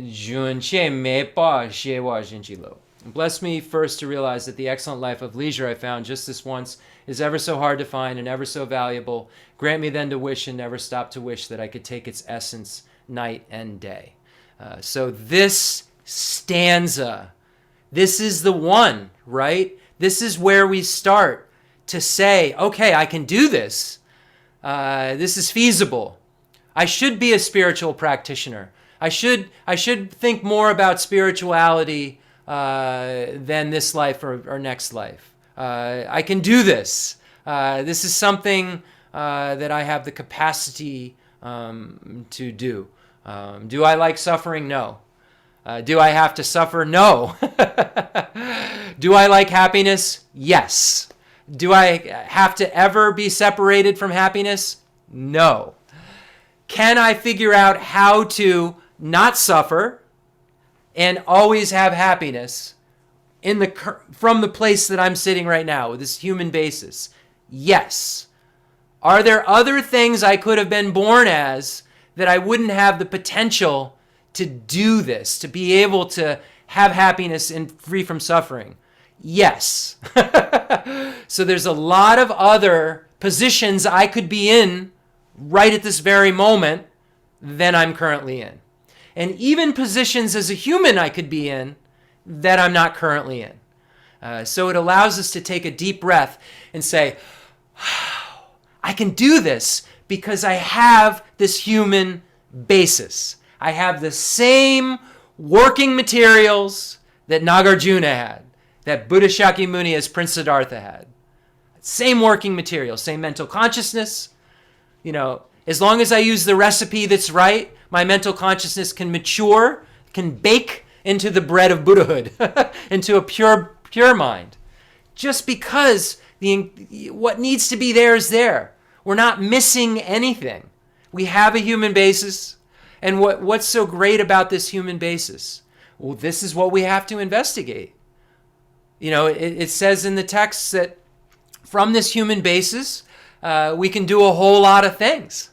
Jun Che Mepa Shewa Jinji Lo. Bless me first to realize that the excellent life of leisure I found just this once is ever so hard to find and ever so valuable. Grant me then to wish and never stop to wish that I could take its essence night and day. So this stanza, this is the one, right? This is where we start to say, okay, I can do this. This is feasible. I should be a spiritual practitioner. I should think more about spirituality than this life or next life. I can do this. This is something that I have the capacity to do. Do I like suffering? No. Do I have to suffer? No. Do I like happiness? Yes. Do I have to ever be separated from happiness? No. Can I figure out how to not suffer and always have happiness from the place that I'm sitting right now with this human basis? Yes. Are there other things I could have been born as that I wouldn't have the potential to do this, to be able to have happiness and free from suffering? Yes. So there's a lot of other positions I could be in right at this very moment than I'm currently in. And even positions as a human I could be in that I'm not currently in. So it allows us to take a deep breath and say, I can do this because I have this human basis. I have the same working materials that Nagarjuna had, that Buddha Shakyamuni as Prince Siddhartha had. Same working material, same mental consciousness. As long as I use the recipe that's right, my mental consciousness can mature, can bake into the bread of Buddhahood, into a pure mind. Just because what needs to be there is there. We're not missing anything. We have a human basis. And what's so great about this human basis? Well, this is what we have to investigate. It says in the text that from this human basis, we can do a whole lot of things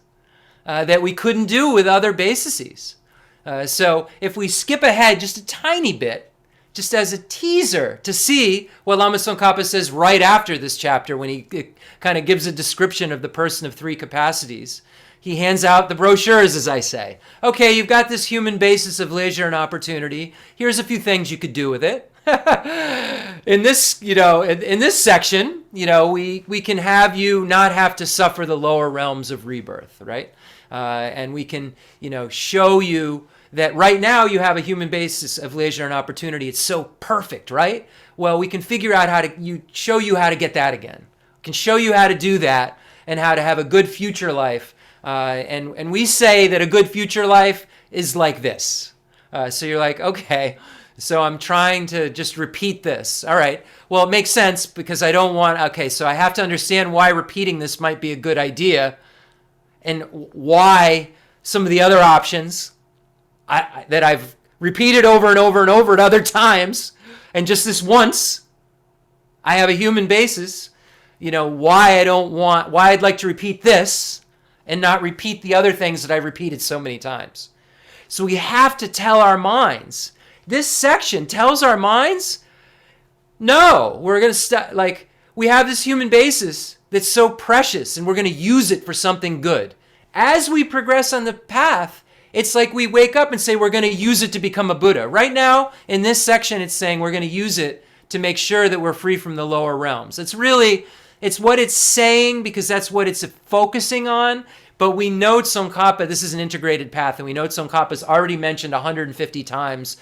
that we couldn't do with other bases. So if we skip ahead just a tiny bit, just as a teaser to see what Lama Tsongkhapa says right after this chapter when he kind of gives a description of the person of three capacities, he hands out the brochures, as I say. Okay, you've got this human basis of leisure and opportunity. Here's a few things you could do with it. In this section, we can have you not have to suffer the lower realms of rebirth, right? And we can, show you that right now you have a human basis of leisure and opportunity. It's so perfect, right? Well, we can figure out show you how to get that again. We can show you how to do that and how to have a good future life. And we say that a good future life is like this. So you're like, okay, so I'm trying to just repeat this. All right. Well, it makes sense because I don't want, okay, so I have to understand why repeating this might be a good idea and why some of the other options that I've repeated over and over and over at other times, and just this once, I have a human basis, why I'd like to repeat this and not repeat the other things that I've repeated so many times. So we have to tell our minds. This section tells our minds, no, we're going to we have this human basis that's so precious and we're going to use it for something good. As we progress on the path, it's like we wake up and say we're going to use it to become a Buddha. Right now, in this section, it's saying we're going to use it to make sure that we're free from the lower realms. It's what it's saying because that's what it's focusing on. But we know Tsongkhapa, this is an integrated path, and we know Tsongkhapa's already mentioned 150 times,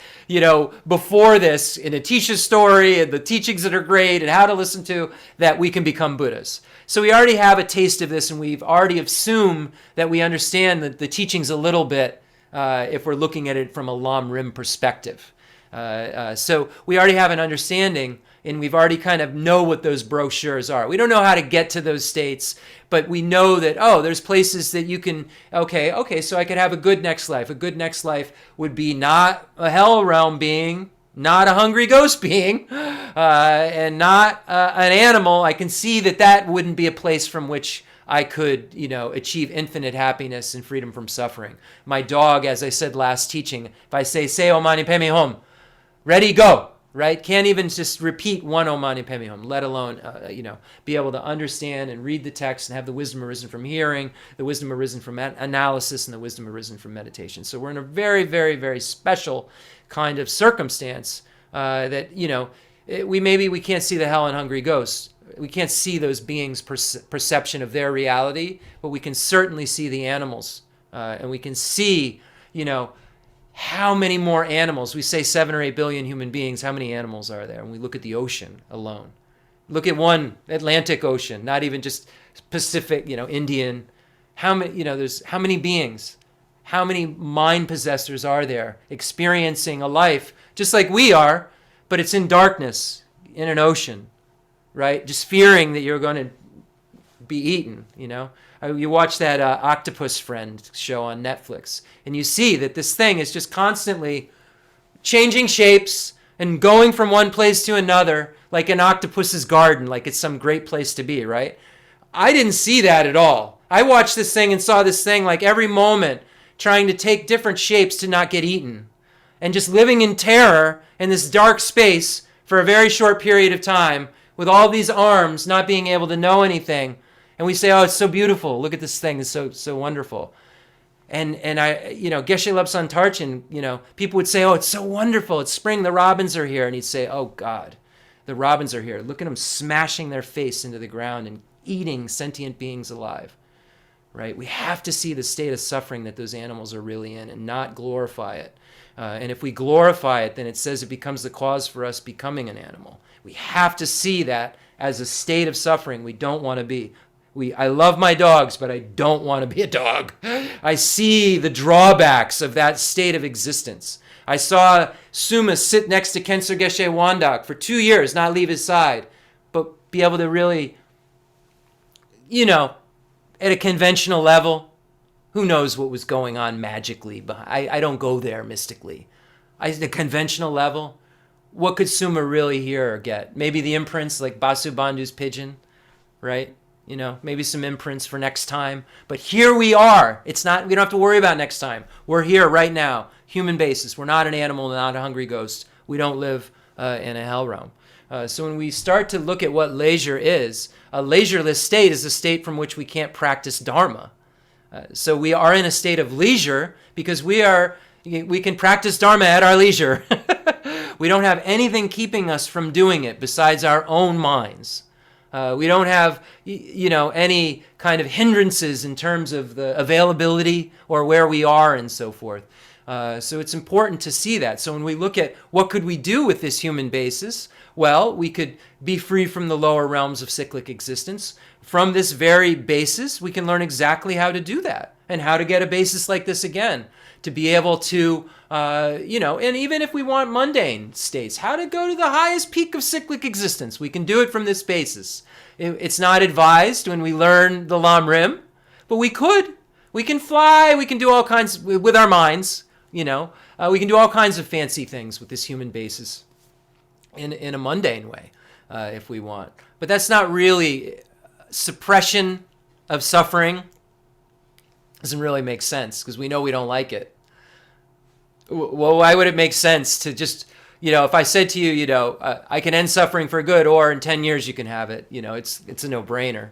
before this in Atisha's story and the teachings that are great and how to listen to, that we can become Buddhas. So we already have a taste of this, and we've already assumed that we understand the teachings a little bit if we're looking at it from a Lam Rim perspective. So we already have an understanding, and we've already kind of know what those brochures are. We don't know how to get to those states, but we know that, there's places that you can, okay, so I could have a good next life. A good next life would be not a hell realm being, not a hungry ghost being, and not an animal. I can see that wouldn't be a place from which I could, achieve infinite happiness and freedom from suffering. My dog, as I said last teaching, if I say Om Mani Padme Hum, ready, go, right? Can't even just repeat one Om Mani Padme Hum, let alone, be able to understand and read the text and have the wisdom arisen from hearing, the wisdom arisen from analysis, and the wisdom arisen from meditation. So we're in a very, very, very special kind of circumstance that, we can't see the hell and hungry ghosts. We can't see those beings' perception of their reality, but we can certainly see the animals. And we can see, how many more animals. We say 7 or 8 billion human beings. How many animals are there? And we look at the ocean alone. Look at one Atlantic Ocean, not even just Pacific, Indian. How many beings? How many mind possessors are there experiencing a life just like we are, but it's in darkness, in an ocean, right? Just fearing that you're going to be eaten, You watch that Octopus Friend show on Netflix, and you see that this thing is just constantly changing shapes and going from one place to another, like an octopus's garden, like it's some great place to be, right? I didn't see that at all. I watched this thing and saw this thing like every moment trying to take different shapes to not get eaten. and just living in terror in this dark space for a very short period of time with all these arms not being able to know anything. And we say, oh, it's so beautiful. Look at this thing. It's so wonderful. And I, Geshe Lobsang Tarchin, people would say, oh, it's so wonderful. It's spring. The robins are here. And he'd say, oh, God, the robins are here. Look at them smashing their face into the ground and eating sentient beings alive. Right? We have to see the state of suffering that those animals are really in and not glorify it. And if we glorify it, then it says it becomes the cause for us becoming an animal. We have to see that as a state of suffering we don't want to be. I love my dogs, but I don't want to be a dog. I see the drawbacks of that state of existence. I saw Suma sit next to Kensur Geshe Wandak for 2 years, not leave his side, but be able to really, at a conventional level, who knows what was going on magically? But I don't go there mystically. At a conventional level, what could Suma really hear or get? Maybe the imprints like Basu Bandhu's pigeon, right? Maybe some imprints for next time. But here we are. We don't have to worry about next time. We're here right now, human basis. We're not an animal, not a hungry ghost. We don't live in a hell realm. So when we start to look at what leisure is, a leisureless state is a state from which we can't practice Dharma. So we are in a state of leisure because we can practice Dharma at our leisure. We don't have anything keeping us from doing it besides our own minds. We don't have, any kind of hindrances in terms of the availability or where we are and so forth. So it's important to see that. So when we look at what could we do with this human basis, well, we could be free from the lower realms of cyclic existence. From this very basis, we can learn exactly how to do that and how to get a basis like this again, to be able to, and even if we want mundane states, how to go to the highest peak of cyclic existence. We can do it from this basis. It's not advised when we learn the Lam Rim, but we could. We can fly. We can do all kinds with our minds, we can do all kinds of fancy things with this human basis in a mundane way if we want. But that's not really suppression of suffering. Doesn't really make sense because we know we don't like it. Well, why would it make sense to just, if I said to you, I can end suffering for good, or in 10 years you can have it, it's a no-brainer.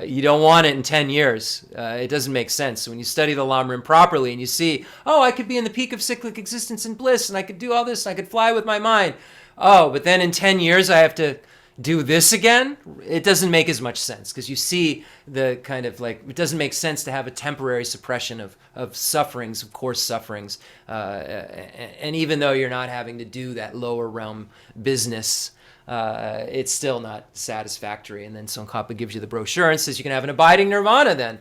You don't want it in 10 years. It doesn't make sense. So when you study the Lam Rim properly and you see, oh, I could be in the peak of cyclic existence and bliss, and I could do all this, and I could fly with my mind. Oh, but then in 10 years I have to do this again? It doesn't make as much sense because you see the kind of it doesn't make sense to have a temporary suppression of sufferings, of course sufferings. And even though you're not having to do that lower realm business, it's still not satisfactory. And then Tsongkhapa gives you the brochure and says you can have an abiding nirvana then.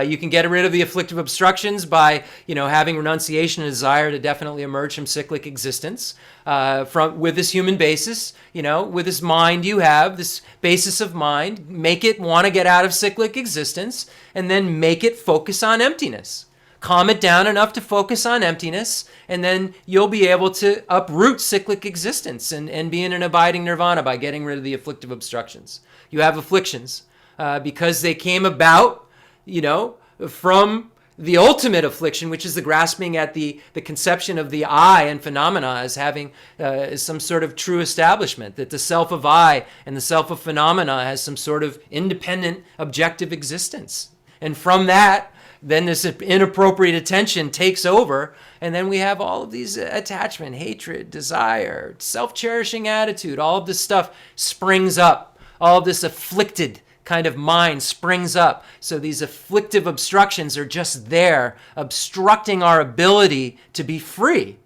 You can get rid of the afflictive obstructions by, having renunciation and desire to definitely emerge from cyclic existence. With this human basis, with this mind you have, this basis of mind, make it want to get out of cyclic existence and then make it focus on emptiness. Calm it down enough to focus on emptiness, and then you'll be able to uproot cyclic existence and be in an abiding nirvana by getting rid of the afflictive obstructions. You have afflictions because they came about, from the ultimate affliction, which is the grasping at the conception of the I and phenomena as having some sort of true establishment, that the self of I and the self of phenomena has some sort of independent, objective existence. And from that, then this inappropriate attention takes over, and then we have all of these attachment, hatred, desire, self-cherishing attitude, all of this stuff springs up. All of this afflicted kind of mind springs up. So these afflictive obstructions are just there, obstructing our ability to be free,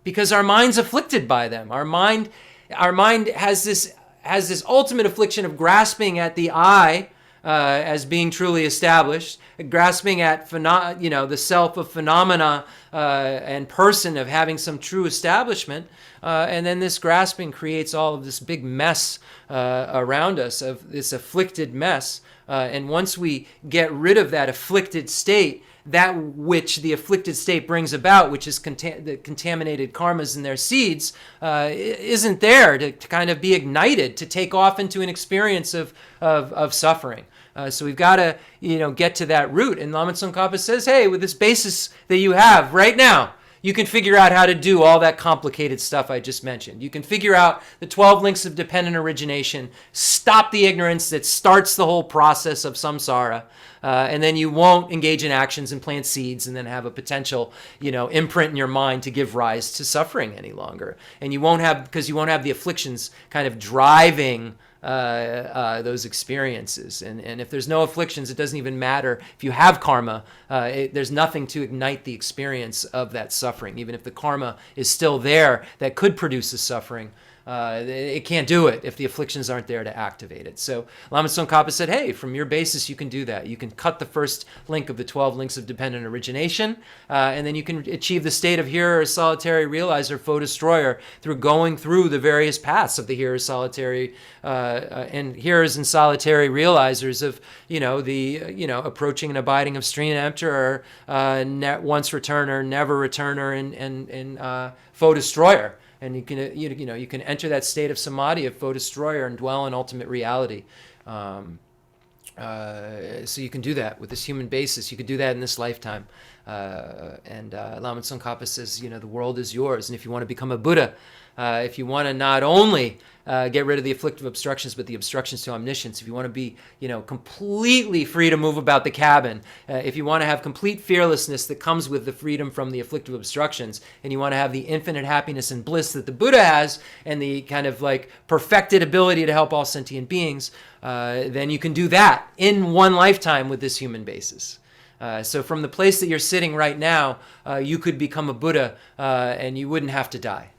because our mind's afflicted by them. Our mind has this ultimate affliction of grasping at the I as being truly established, grasping at the self of phenomena and person of having some true establishment, and then this grasping creates all of this big mess around us, of this afflicted mess. And once we get rid of that afflicted state, that which the afflicted state brings about, which is the contaminated karmas and their seeds, isn't there to kind of be ignited, to take off into an experience of suffering. So we've got to, get to that root. And Lama Tsongkhapa says, hey, with this basis that you have right now, You can figure out how to do all that complicated stuff I just mentioned. You can figure out the 12 links of dependent origination, stop the ignorance that starts the whole process of samsara, and then you won't engage in actions and plant seeds and then have a potential, imprint in your mind to give rise to suffering any longer. And you won't have, because you won't have the afflictions kind of driving those experiences. And if there's no afflictions, it doesn't even matter if you have karma. There's nothing to ignite the experience of that suffering. Even if the karma is still there that could produce the suffering, it can't do it if the afflictions aren't there to activate it. So Lama Tsongkhapa said, hey, from your basis, you can do that. You can cut the first link of the 12 links of dependent origination, and then you can achieve the state of hearer, solitary realizer, foe destroyer through going through the various paths of the hearer, solitary, and hearers and solitary realizers of, approaching and abiding of stream emptor, once returner, never returner, and foe destroyer. And you can enter that state of samadhi, of foe destroyer, and dwell in ultimate reality. So you can do that with this human basis. You could do that in this lifetime. And Lama Tsongkhapa says, the world is yours. And if you want to become a Buddha, if you want to not only get rid of the afflictive obstructions, but the obstructions to omniscience, if you want to be, completely free to move about the cabin, if you want to have complete fearlessness that comes with the freedom from the afflictive obstructions, and you want to have the infinite happiness and bliss that the Buddha has, and the kind of like perfected ability to help all sentient beings, then you can do that in one lifetime with this human basis. So from the place that you're sitting right now, you could become a Buddha and you wouldn't have to die.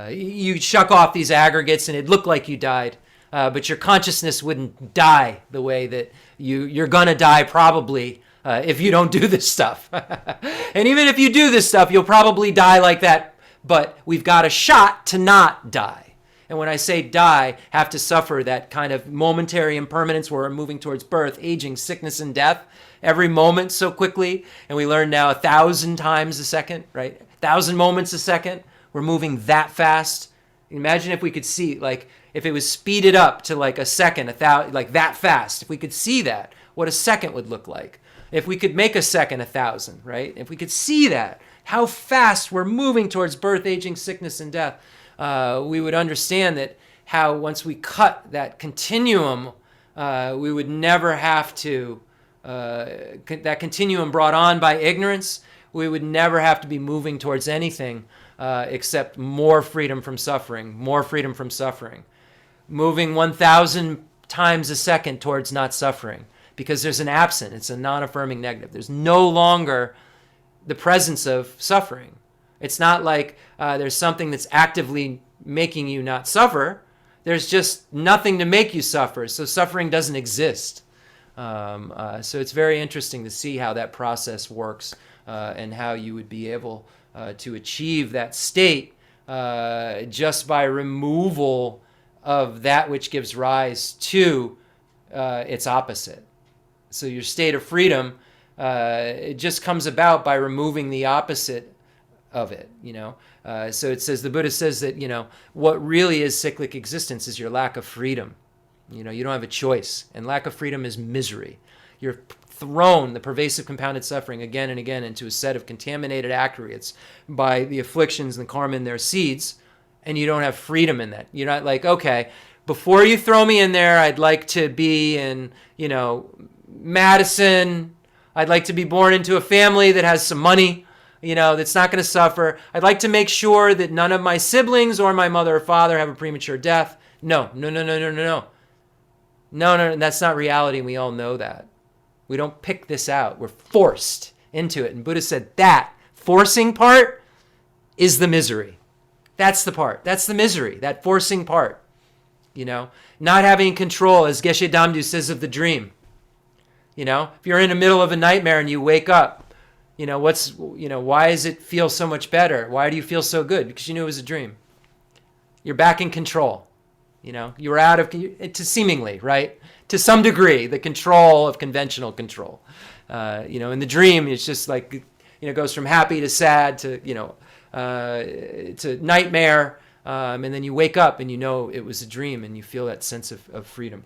You shuck off these aggregates and it'd look like you died, but your consciousness wouldn't die the way that you're going to die probably if you don't do this stuff. And even if you do this stuff, you'll probably die like that, but we've got a shot to not die. And when I say die, have to suffer that kind of momentary impermanence where we're moving towards birth, aging, sickness, and death every moment so quickly. And we learn now 1,000 times a second, right? 1,000 moments a second. We're moving that fast. Imagine if we could see, like, if it was speeded up to like a second, like that fast. If we could see that, what a second would look like. If we could make a second 1,000, right? If we could see that, how fast we're moving towards birth, aging, sickness, and death, we would understand that how once we cut that continuum, we would never have to, that continuum brought on by ignorance, we would never have to be moving towards anything except more freedom from suffering, more freedom from suffering. Moving 1,000 times a second towards not suffering, because there's an absent, it's a non-affirming negative. There's no longer the presence of suffering. It's not like there's something that's actively making you not suffer. There's just nothing to make you suffer, so suffering doesn't exist. So it's very interesting to see how that process works and how you would be able to achieve that state just by removal of that which gives rise to its opposite. So your state of freedom, it just comes about by removing the opposite of it, So it says, the Buddha says that, what really is cyclic existence is your lack of freedom. You don't have a choice. And lack of freedom is misery. You're thrown, the pervasive compounded suffering, again and again into a set of contaminated aggregates by the afflictions and the karma and their seeds, and you don't have freedom in that. You're not like, okay, before you throw me in there, I'd like to be in, Madison. I'd like to be born into a family that has some money, that's not going to suffer. I'd like to make sure that none of my siblings or my mother or father have a premature death. No, that's not reality, and we all know that. We don't pick this out. We're forced into it. And Buddha said that forcing part is the misery. That's the part. That's the misery, that forcing part. Not having control, as Geshe Damdu says of the dream. If you're in the middle of a nightmare and you wake up, why does it feel so much better? Why do you feel so good? Because you knew it was a dream. You're back in control. You were out of, to seemingly, right? To some degree, the control of conventional control. In the dream, it's just like, it goes from happy to sad to, to nightmare. And then you wake up and it was a dream and you feel that sense of freedom.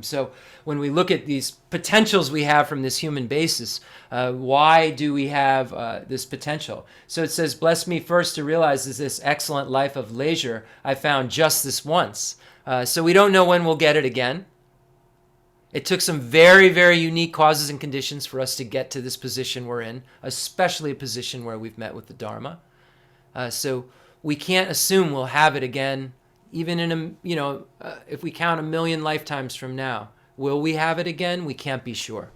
So when we look at these potentials we have from this human basis, why do we have this potential? So it says, bless me first to realize is this excellent life of leisure I found just this once. So we don't know when we'll get it again. It took some very, very unique causes and conditions for us to get to this position we're in, especially a position where we've met with the Dharma. So we can't assume we'll have it again. Even in if we count 1,000,000 lifetimes from now, will we have it again? We can't be sure,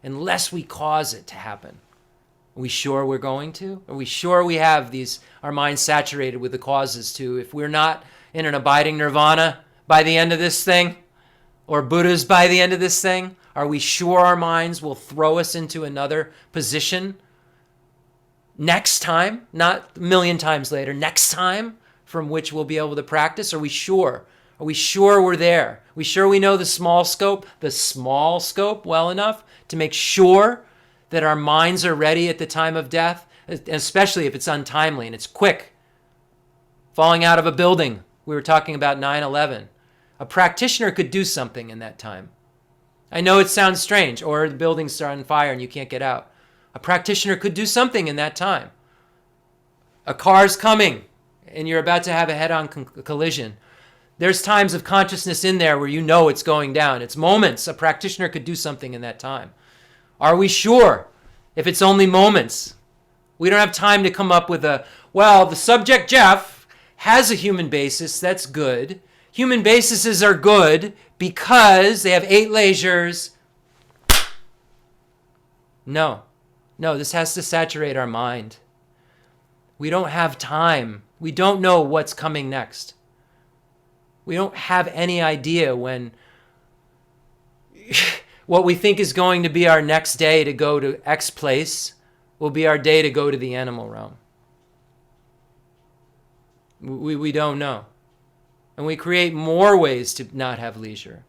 unless we cause it to happen. Are we sure we're going to? Are we sure we have our minds saturated with the causes to? If we're not in an abiding nirvana by the end of this thing, or Buddhas by the end of this thing, are we sure our minds will throw us into another position next time, not 1,000,000 times later, next time? From which we'll be able to practice? Are we sure? Are we sure we're there? Are we sure we know the small scope well enough to make sure that our minds are ready at the time of death, especially if it's untimely and it's quick? Falling out of a building. We were talking about 9/11. A practitioner could do something in that time. I know it sounds strange, or the buildings are on fire and you can't get out. A practitioner could do something in that time. A car's coming and you're about to have a head-on collision. There's times of consciousness in there where you know it's going down. It's moments. A practitioner could do something in that time. Are we sure if it's only moments? We don't have time to come up with the subject, Jeff, has a human basis. That's good. Human bases are good because they have 8 leisures. No, this has to saturate our mind. We don't have time. We don't know what's coming next. We don't have any idea when what we think is going to be our next day to go to X place will be our day to go to the animal realm. We don't know. And we create more ways to not have leisure.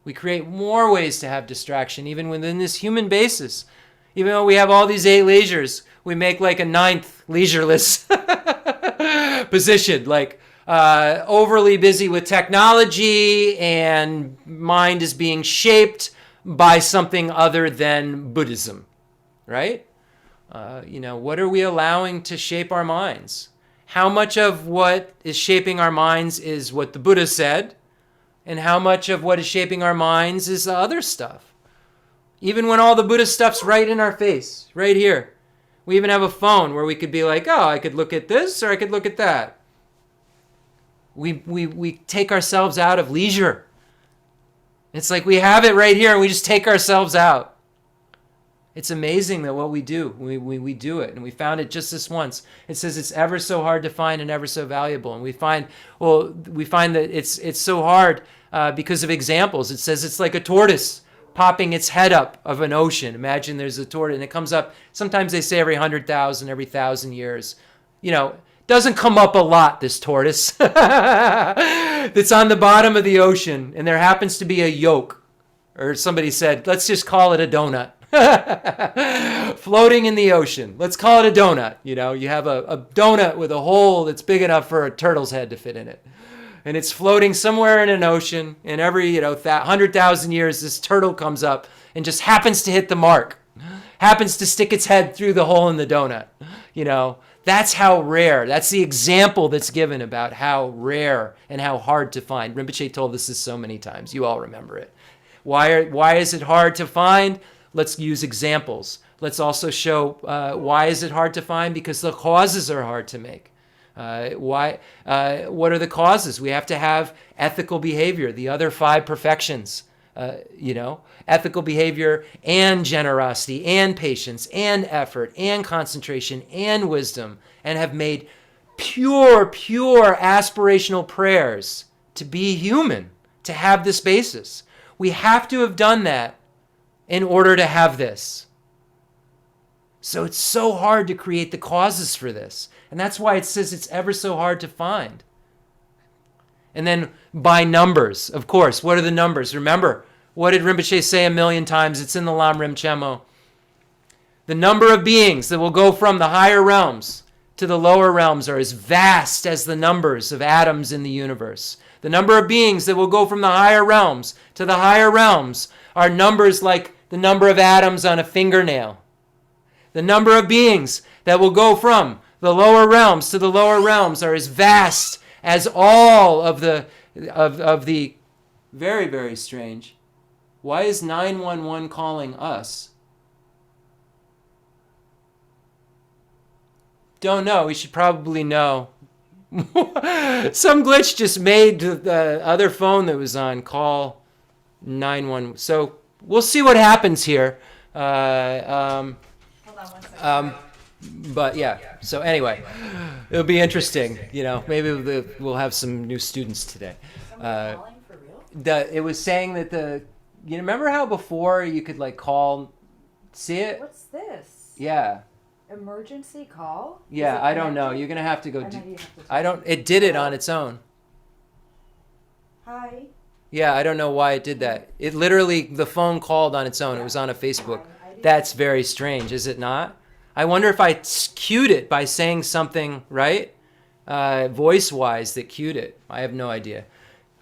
We create more ways to have distraction, even within this human basis. Even though we have all these 8 leisures, we make like a 9th leisureless position, like overly busy with technology, and mind is being shaped by something other than Buddhism, right? What are we allowing to shape our minds? How much of what is shaping our minds is what the Buddha said, and how much of what is shaping our minds is the other stuff? Even when all the Buddha stuff's right in our face, right here. We even have a phone where we could be like, oh, I could look at this or I could look at that. We take ourselves out of leisure. It's like we have it right here and we just take ourselves out. It's amazing that what we do, we do it. And we found it just this once. It says it's ever so hard to find and ever so valuable. And we find that it's so hard because of examples. It says it's like a tortoise popping its head up of an ocean. Imagine there's a tortoise and it comes up. Sometimes they say every 100,000, every 1,000 years. Doesn't come up a lot, this tortoise. That's on the bottom of the ocean. And there happens to be a yolk. Or somebody said, let's just call it a donut. Floating in the ocean. Let's call it a donut. You have a donut with a hole that's big enough for a turtle's head to fit in it. And it's floating somewhere in an ocean. And every 100,000 years, this turtle comes up and just happens to hit the mark. Happens to stick its head through the hole in the donut. That's how rare. That's the example that's given about how rare and how hard to find. Rinpoche told us this so many times. You all remember it. Why is it hard to find? Let's use examples. Let's also show why is it hard to find? Because the causes are hard to make. What are the causes? We have to have ethical behavior, the other 5 perfections. Ethical behavior and generosity and patience and effort and concentration and wisdom, and have made pure aspirational prayers to be human, to have this basis. We have to have done that in order to have this. So it's so hard to create the causes for this. And that's why it says it's ever so hard to find. And then by numbers, of course. What are the numbers? Remember, what did Rinpoche say 1,000,000 times? It's in the Lam Rim Chemo. The number of beings that will go from the higher realms to the lower realms are as vast as the numbers of atoms in the universe. The number of beings that will go from the higher realms to the higher realms are numbers like the number of atoms on a fingernail. The number of beings that will go from the lower realms to the lower realms are as vast as all of the very, very strange. Why is 911 calling us? Don't know. We should probably know. Some glitch just made the other phone that was on call 911. So we'll see what happens here. Hold on one second. But yeah, so anyway, it'll be interesting. Maybe we'll have some new students today. Somebody calling for real? It was saying that you remember how before you could like call, see it? What's this? Yeah. Emergency call? Yeah, I don't know. You're gonna have to go. I It did it on its own. Hi. Yeah, I don't know why it did that. It literally, the phone called on its own. It was on a Facebook. That's very strange, is it not? I wonder if I cued it by saying something, right? Voice-wise that cued it. I have no idea.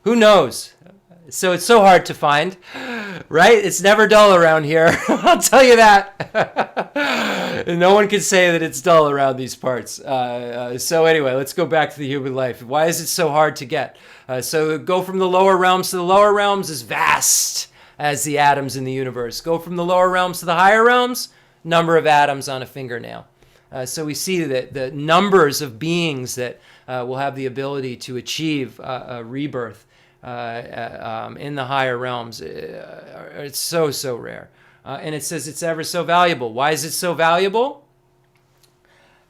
Who knows? So it's so hard to find, right? It's never dull around here. I'll tell you that. No one can say that it's dull around these parts. So anyway, let's go back to the human life. Why is it so hard to get? So go from the lower realms to the lower realms is vast as the atoms in the universe. Go from the lower realms to the higher realms, number of atoms on a fingernail. So we see that the numbers of beings that will have the ability to achieve a rebirth in the higher realms, it's so rare. And it says it's ever so valuable. Why is it so valuable?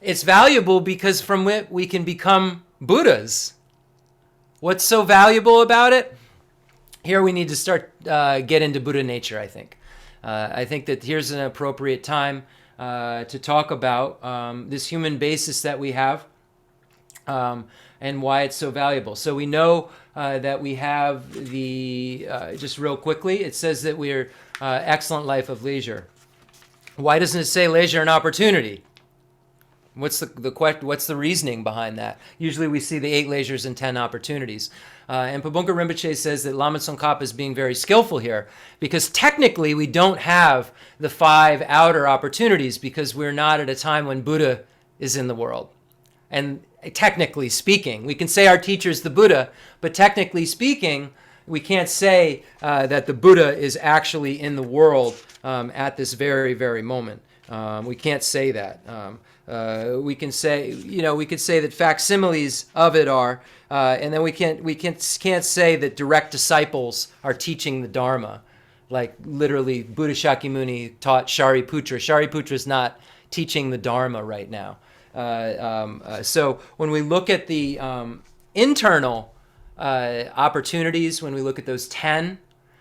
It's valuable because from it we can become Buddhas. What's so valuable about it? Here we need to start get into Buddha nature, I think. I think that here's an appropriate time to talk about this human basis that we have and why it's so valuable. So we know that we have just real quickly, it says that we're excellent life of leisure. Why doesn't it say leisure and opportunity? What's the reasoning behind that? Usually we see the 8 leisures and 10 opportunities. And Pabongka Rinpoche says that Lama Tsongkhapa is being very skillful here because technically we don't have the 5 outer opportunities because we're not at a time when Buddha is in the world. And technically speaking, we can say our teacher's the Buddha, but technically speaking, we can't say that the Buddha is actually in the world at this very, very moment. We can't say that. We can say, we could say that facsimiles of it are, and then we can't say that direct disciples are teaching the Dharma, like literally Buddha Shakyamuni taught Shariputra. Shariputra is not teaching the Dharma right now. So when we look at the internal opportunities, when we look at those 10,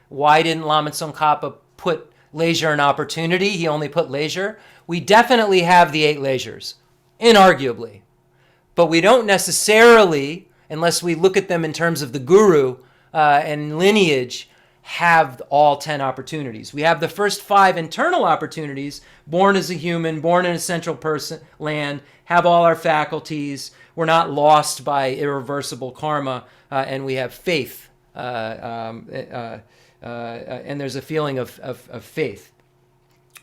why didn't Lama Tsongkhapa put leisure and opportunity? He only put leisure. We definitely have the 8 leisures, inarguably. But we don't necessarily, unless we look at them in terms of the guru and lineage, have all 10 opportunities. We have the first 5 internal opportunities, born as a human, born in a central person land, have all our faculties, we're not lost by irreversible karma, and we have faith. And there's a feeling of faith.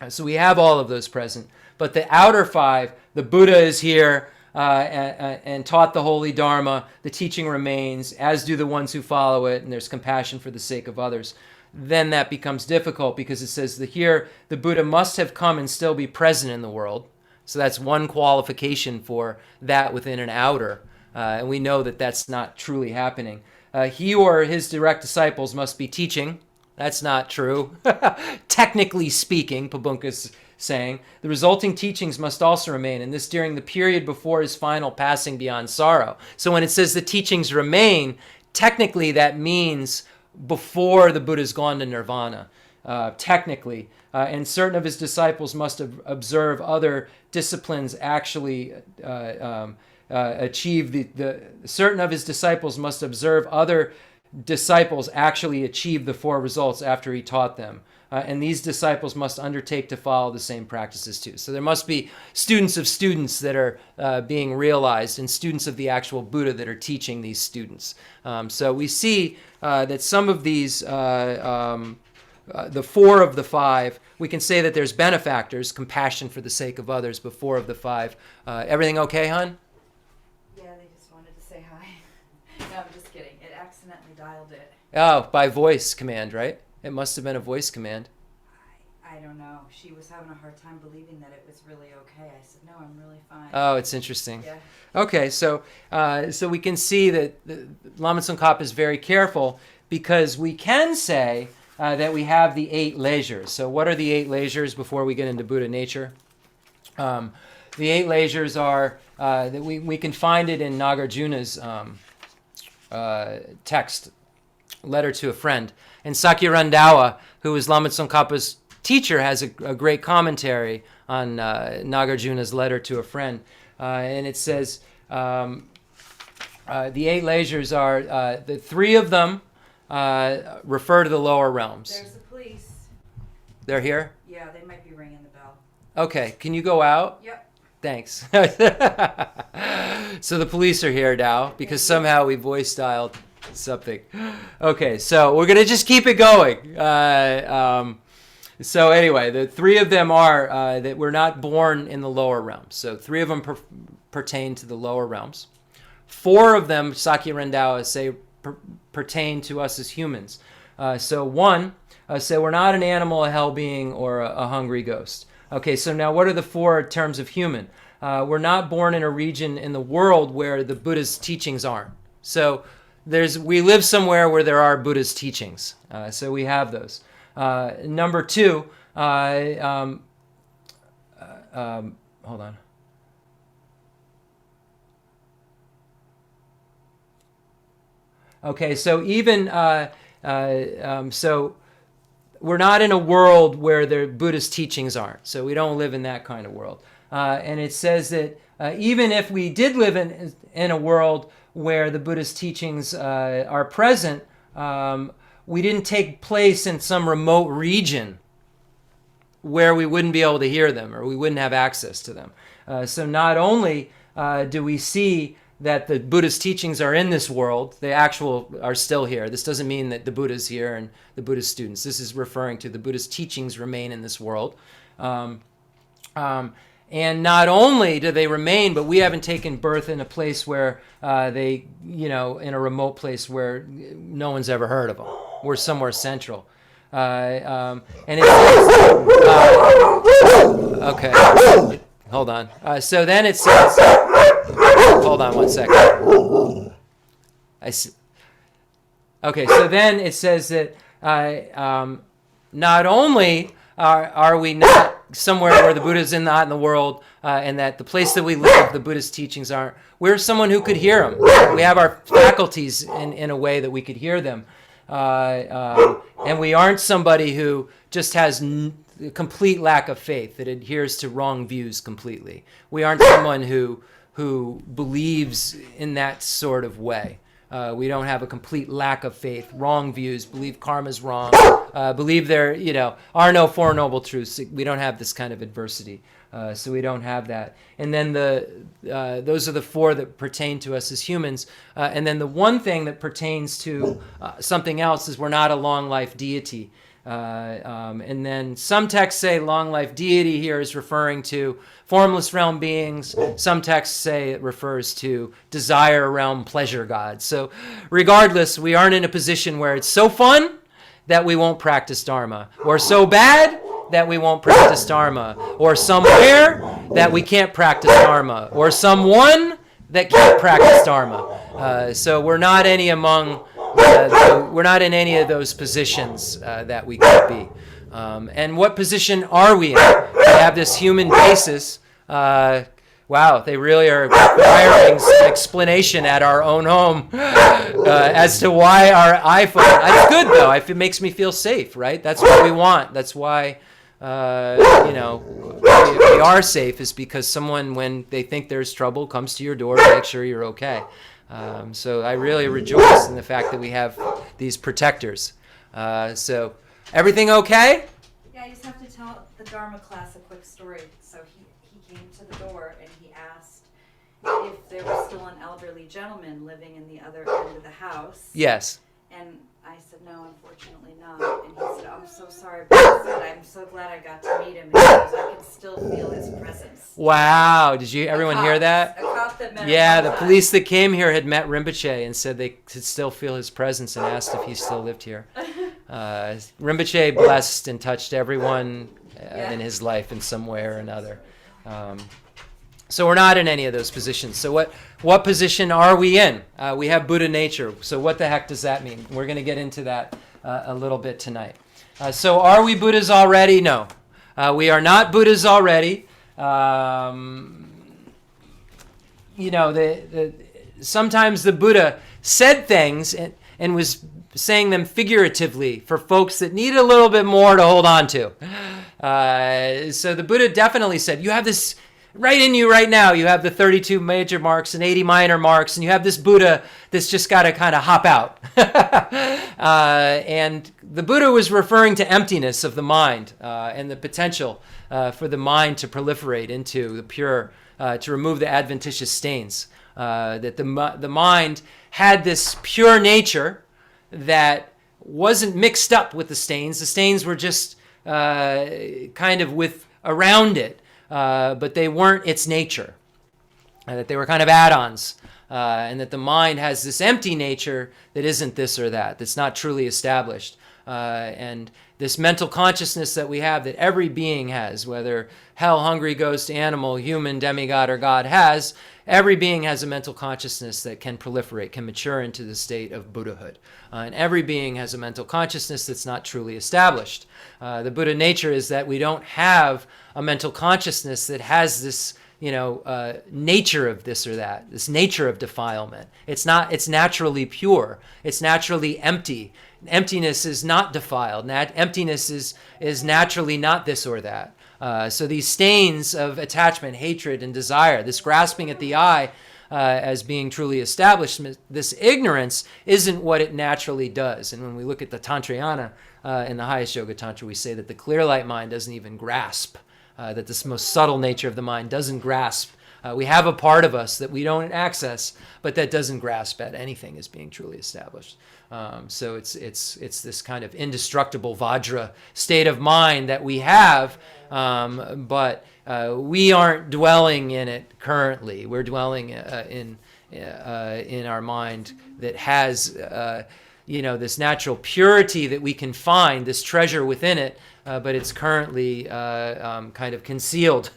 So we have all of those present. But the outer 5, the Buddha is here and taught the holy Dharma. The teaching remains, as do the ones who follow it, and there's compassion for the sake of others. Then that becomes difficult because it says that here the Buddha must have come and still be present in the world. So that's one qualification for that within an outer. And we know that that's not truly happening. He or his direct disciples must be teaching. That's not true. Technically speaking, Pabongka's saying, the resulting teachings must also remain, and this during the period before his final passing beyond sorrow. So when it says the teachings remain, technically that means before the Buddha's gone to nirvana. Technically. And certain of his disciples must observe other disciplines actually achieve certain of his disciples must observe other disciples actually achieve the 4 results after he taught them. and these disciples must undertake to follow the same practices too. So there must be students of students that are being realized, and students of the actual Buddha that are teaching these students. So we see that some of these, the 4 of the 5, we can say that there's benefactors, compassion for the sake of others, but 4 of the 5. Everything okay, hon? Yeah, they just wanted to say hi. No, I'm just kidding. It accidentally dialed it. Oh, by voice command, right? It must have been a voice command. I don't know. She was having a hard time believing that it was really okay. I said, no, I'm really fine. Oh, it's interesting. Yeah. Okay, so we can see that Lama Tsongkhapa is very careful, because we can say that we have the 8 leisures. So what are the 8 leisures before we get into Buddha nature? The 8 leisures are, that we can find it in Nagarjuna's text, Letter to a Friend. And Sakya Randawa, who is Lama Tsongkhapa's teacher, has a great commentary on Nagarjuna's Letter to a Friend. And it says, the 8 leisures are, the 3 of them refer to the lower realms. There's the police. They're here? Yeah, they might be ringing the bell. Okay, can you go out? Yep. Thanks. So the police are here now, because somehow we voice dialed something. Okay, so we're going to just keep it going. So anyway, the 3 of them are that we're not born in the lower realms. So 3 of them pertain to the lower realms. 4 of them, Sakya Randawa say, pertain to us as humans. So 1, say we're not an animal, a hell being, or a hungry ghost. Okay, so now what are the 4 terms of human? We're not born in a region in the world where the Buddha's teachings aren't. So we live somewhere where there are Buddha's teachings. So we have those. Number 2, hold on. Okay, so even, so we're not in a world where the Buddhist teachings aren't. So we don't live in that kind of world. And it says that even if we did live in a world where the Buddhist teachings are present, we didn't take place in some remote region where we wouldn't be able to hear them, or we wouldn't have access to them. So not only do we see that the Buddhist teachings are in this world, they are still here. This doesn't mean that the Buddha's here and the Buddhist students. This is referring to the Buddhist teachings remain in this world. And not only do they remain, but we haven't taken birth in a place where in a remote place where no one's ever heard of them. We're somewhere central. And it says, okay, hold on. So then it says, hold on one second. Okay, so then it says that not only are we not somewhere where the Buddha's not in the world, and that the place that we live, the Buddhist teachings aren't, we're someone who could hear them. We have our faculties in a way that we could hear them. And we aren't somebody who just has complete lack of faith, that adheres to wrong views completely. We aren't someone who believes in that sort of way. We don't have a complete lack of faith, wrong views, believe karma's wrong, believe there are no Four Noble Truths. We don't have this kind of adversity. So we don't have that. And then those are the 4 that pertain to us as humans. And then the one thing that pertains to something else is we're not a long life deity. And then some texts say long life deity here is referring to formless realm beings. Some texts say it refers to desire realm pleasure gods. So regardless, we aren't in a position where it's so fun that we won't practice Dharma, or so bad that we won't practice Dharma, or somewhere that we can't practice Dharma, or someone that can't practice Dharma. So we're not we're not in any of those positions that we could be. And what position are we in? We have this human basis. Wow, they really are requiring explanation at our own home as to why our iPhone. It's good though. It makes me feel safe, right? That's what we want. That's why we are safe, is because someone, when they think there's trouble, comes to your door to make sure you're okay. So I really rejoice in the fact that we have these protectors. So everything okay? I just have to tell the Dharma class a quick story. So he came to the door and he asked if there was still an elderly gentleman living in the other end of the house. Yes. And I said, no, unfortunately not. And he said, I'm so sorry, but he said, I'm so glad I got to meet him because I can still feel his presence. Wow. Did everyone hear that? A cop that met Yeah, him the one time. police that came here had met Rinpoche and said they could still feel his presence and asked if he still lived here. Rinpoche blessed and touched everyone in his life in some way or another. So we're not in any of those positions. So what position are we in? We have Buddha nature. So what the heck does that mean? We're going to get into that a little bit tonight. So are we Buddhas already? No. We are not Buddhas already. Sometimes the Buddha said things and was saying them figuratively for folks that need a little bit more to hold on to. So the Buddha definitely said, you have this right in you right now. You have the 32 major marks and 80 minor marks, and you have this Buddha that's just got to kind of hop out. And the Buddha was referring to emptiness of the mind and the potential for the mind to proliferate into the pure, to remove the adventitious stains. That the mind had this pure nature that wasn't mixed up with the stains. The stains were just kind of around it. But they weren't its nature, that they were kind of add-ons, and that the mind has this empty nature that isn't this or that, that's not truly established. And this mental consciousness that we have, that every being has, whether hell, hungry, ghost, animal, human, demigod, or God has, every being has a mental consciousness that can proliferate, can mature into the state of Buddhahood. And every being has a mental consciousness that's not truly established. The Buddha nature is that we don't have a mental consciousness that has this, nature of this or that, this nature of defilement. It's naturally pure. It's naturally empty. Emptiness is not defiled. Emptiness is naturally not this or that. So these stains of attachment, hatred, and desire, this grasping at the eye as being truly established, this ignorance isn't what it naturally does. And when we look at the Tantrayana in the highest Yoga Tantra, we say that the clear light mind doesn't even grasp, that this most subtle nature of the mind doesn't grasp. We have a part of us that we don't access, but that doesn't grasp at anything as being truly established. So it's this kind of indestructible Vajra state of mind that we have, but we aren't dwelling in it currently. We're dwelling in our mind that has this natural purity that we can find, this treasure within it, but it's currently kind of concealed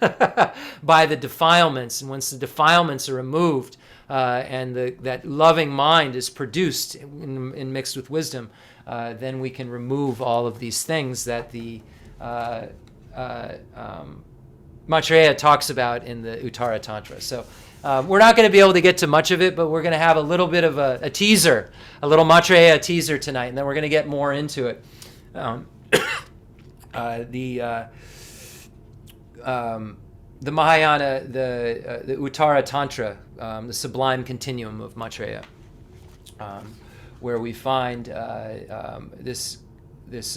by the defilements. And once the defilements are removed, and that loving mind is produced in mixed with wisdom, then we can remove all of these things that the Maitreya talks about in the Uttara Tantra. So we're not going to be able to get to much of it, but we're going to have a little bit of a teaser, a little Maitreya teaser tonight, and then we're going to get more into it. The Mahayana, the Uttara Tantra, the sublime continuum of Maitreya, where we find this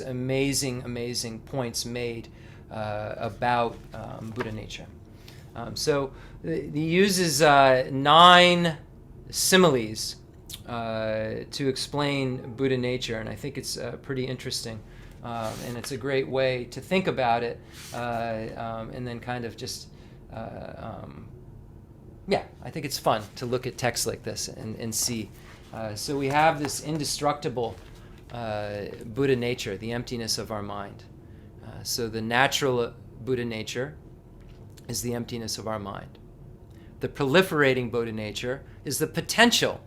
amazing points made about Buddha nature. So he uses 9 similes to explain Buddha nature, and I think it's pretty interesting. And it's a great way to think about it, and then kind of just, I think it's fun to look at texts like this and see. So we have this indestructible Buddha nature, the emptiness of our mind. So the natural Buddha nature is the emptiness of our mind. The proliferating Buddha nature is the potential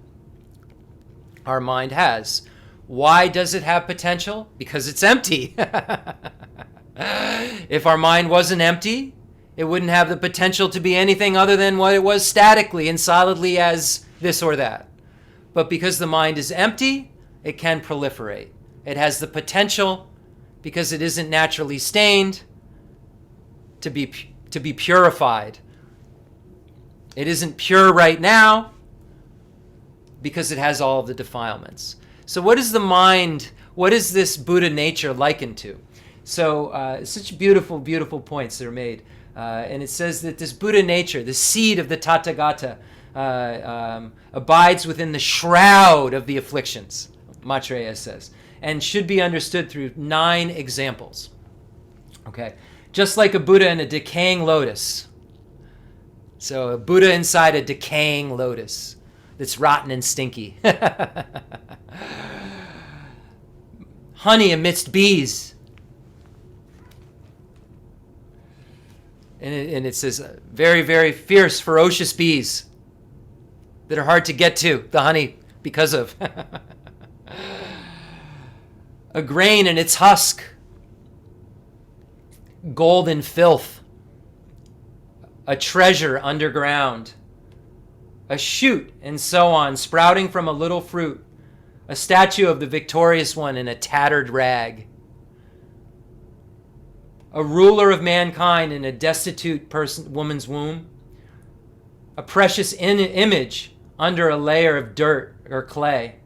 our mind has. Why does it have potential? Because it's empty. If our mind wasn't empty, it wouldn't have the potential to be anything other than what it was statically and solidly as this or that. But because the mind is empty, it can proliferate. It has the potential, because it isn't naturally stained, to be purified. It isn't pure right now because it has all of the defilements. So what is the mind, what is this Buddha nature likened to? So such beautiful, beautiful points that are made. And it says that this Buddha nature, the seed of the Tathagata, abides within the shroud of the afflictions, Maitreya says, and should be understood through 9 examples. Okay, just like a Buddha in a decaying lotus. So a Buddha inside a decaying lotus that's rotten and stinky. Honey amidst bees. And it says very, very fierce, ferocious bees that are hard to get to, the honey, because of. A grain in its husk. Gold and filth. A treasure underground. A shoot, and so on, sprouting from a little fruit. A statue of the victorious one in a tattered rag. A ruler of mankind in a destitute woman's womb. A precious image under a layer of dirt or clay.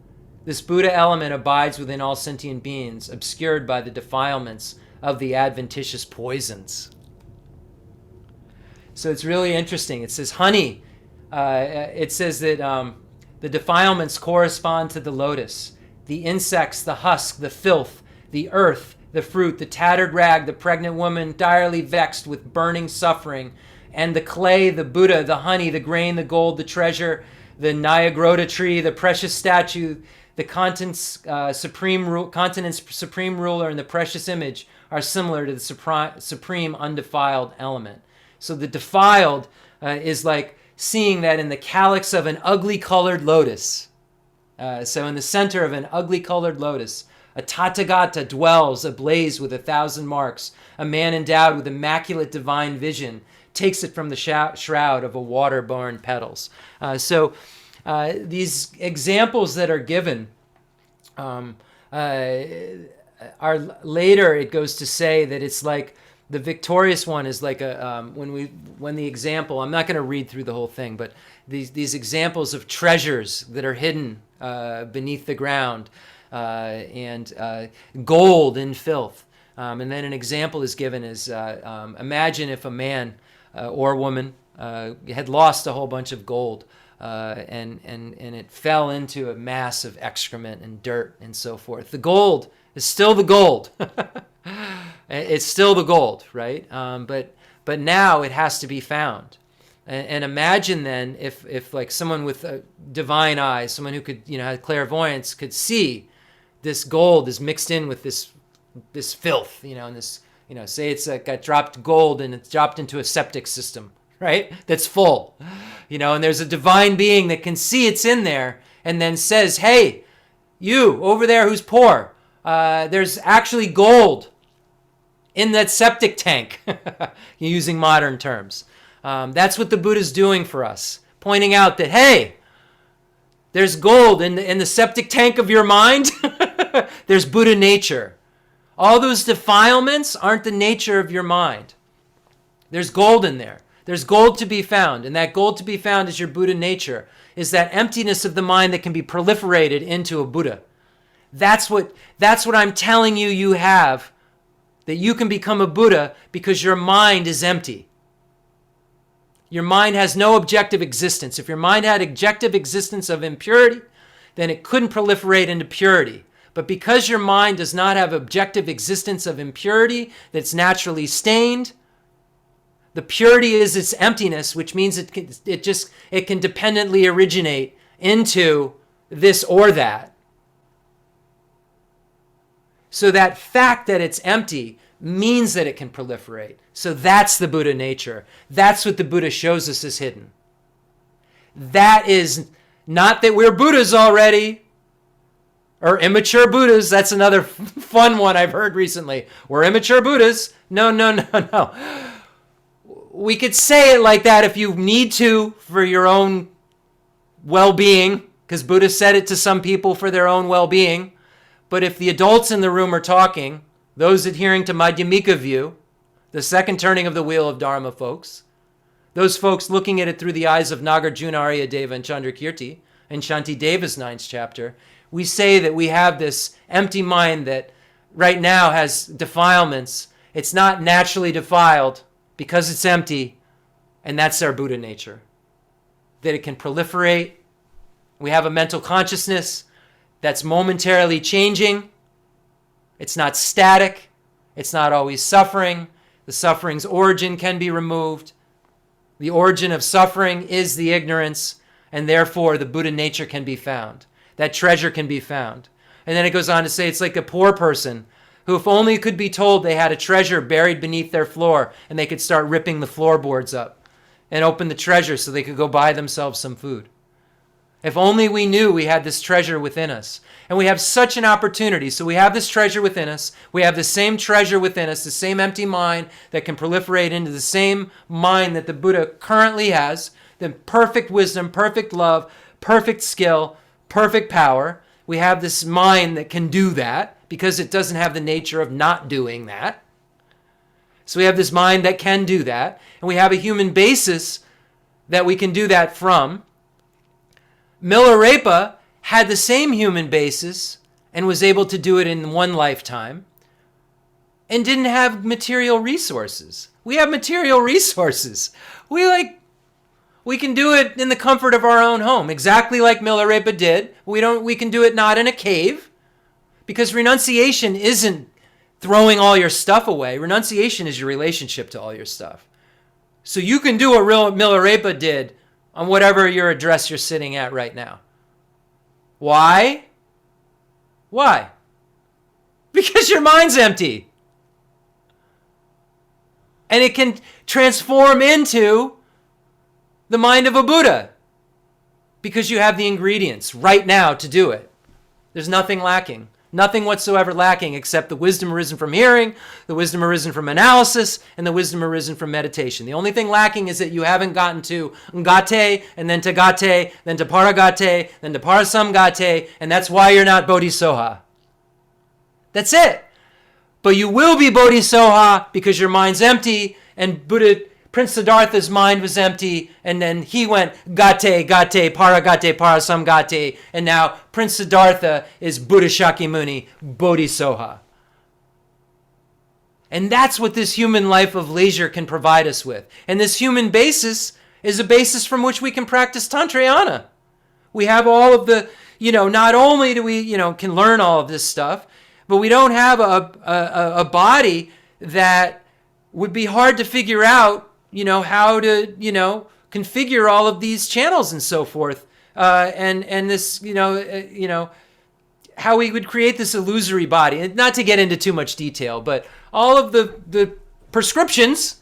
This Buddha element abides within all sentient beings, obscured by the defilements of the adventitious poisons. So it's really interesting. It says honey. It says that the defilements correspond to the lotus. The insects, the husk, the filth, the earth, the fruit, the tattered rag, the pregnant woman direly vexed with burning suffering, and the clay, the Buddha, the honey, the grain, the gold, the treasure, the Nyagrota tree, the precious statue, the continent's supreme ruler, and the precious image are similar to the supreme undefiled element. So the defiled is like seeing that in the calyx of an ugly colored lotus. So in the center of an ugly colored lotus, a Tathagata dwells ablaze with 1,000 marks. A man endowed with immaculate divine vision takes it from the shroud of a water-borne petals. So these examples that are given are later. It goes to say that it's like the victorious one is like a when the example. I'm not going to read through the whole thing, but these examples of treasures that are hidden beneath the ground and gold in filth. And then an example is given as imagine if a man or woman had lost a whole bunch of gold and it fell into a mass of excrement and dirt and so forth. The gold is still the gold. It's still the gold, right? But now it has to be found. And imagine then if like someone with divine eyes, someone who could, had clairvoyance, could see this gold is mixed in with this filth, and this, say it's got dropped gold and it's dropped into a septic system, right? That's full, and there's a divine being that can see it's in there and then says, hey, you over there who's poor, there's actually gold in that septic tank, using modern terms. That's what the Buddha's doing for us, pointing out that, hey, there's gold in the septic tank of your mind. There's Buddha nature. All those defilements aren't the nature of your mind. There's gold in there. There's gold to be found, and that gold to be found is your Buddha nature, is that emptiness of the mind that can be proliferated into a Buddha. That's what I'm telling you have, that you can become a Buddha because your mind is empty. Your mind has no objective existence. If your mind had objective existence of impurity, then it couldn't proliferate into purity. But because your mind does not have objective existence of impurity that's naturally stained, the purity is its emptiness, which means it can dependently originate into this or that. So that fact that it's empty means that it can proliferate. So that's the Buddha nature. That's what the Buddha shows us is hidden. That is not that we're Buddhas already, or immature Buddhas. That's another fun one I've heard recently. We're immature Buddhas. No. We could say it like that if you need to for your own well-being, because Buddha said it to some people for their own well-being. But if the adults in the room are talking, those adhering to Madhyamika view, the second turning of the wheel of Dharma folks, those folks looking at it through the eyes of Nagarjuna, Aryadeva, and Chandrakirti, in Shantideva's 9th chapter, we say that we have this empty mind that right now has defilements, it's not naturally defiled because it's empty, and that's our Buddha nature. That it can proliferate. We have a mental consciousness that's momentarily changing. It's not static. It's not always suffering. The suffering's origin can be removed. The origin of suffering is the ignorance, and therefore the Buddha nature can be found. That treasure can be found. And then it goes on to say it's like a poor person who, if only could be told they had a treasure buried beneath their floor, and they could start ripping the floorboards up and open the treasure so they could go buy themselves some food. If only we knew we had this treasure within us. And we have such an opportunity. So we have this treasure within us. We have the same treasure within us, the same empty mind that can proliferate into the same mind that the Buddha currently has, the perfect wisdom, perfect love, perfect skill, perfect power. We have this mind that can do that because it doesn't have the nature of not doing that. So we have this mind that can do that. And we have a human basis that we can do that from. Milarepa had the same human basis and was able to do it in one lifetime and didn't have material resources. We have material resources. We can do it in the comfort of our own home, exactly like Milarepa did. We can do it not in a cave, because renunciation isn't throwing all your stuff away. Renunciation is your relationship to all your stuff. So you can do what real Milarepa did on whatever your address you're sitting at right now. Why? Why? Because your mind's empty. And it can transform into the mind of a Buddha because you have the ingredients right now to do it. There's nothing lacking. Nothing whatsoever lacking except the wisdom arisen from hearing, the wisdom arisen from analysis, and the wisdom arisen from meditation. The only thing lacking is that you haven't gotten to Ngate, and then to Gate, then to Paragate, then to Parasamgate, and that's why you're not Bodhisoha. That's it. But you will be Bodhisoha because your mind's empty, and Prince Siddhartha's mind was empty, and then he went Gate, Paragate, Parasamgate, and now Prince Siddhartha is Buddha Shakyamuni, Bodhisoha. And that's what this human life of leisure can provide us with. And this human basis is a basis from which we can practice Tantrayana. We have all of the, not only do we, can learn all of this stuff, but we don't have a body that would be hard to figure out how to, configure all of these channels and so forth. And this, how we would create this illusory body. And not to get into too much detail, but all of the prescriptions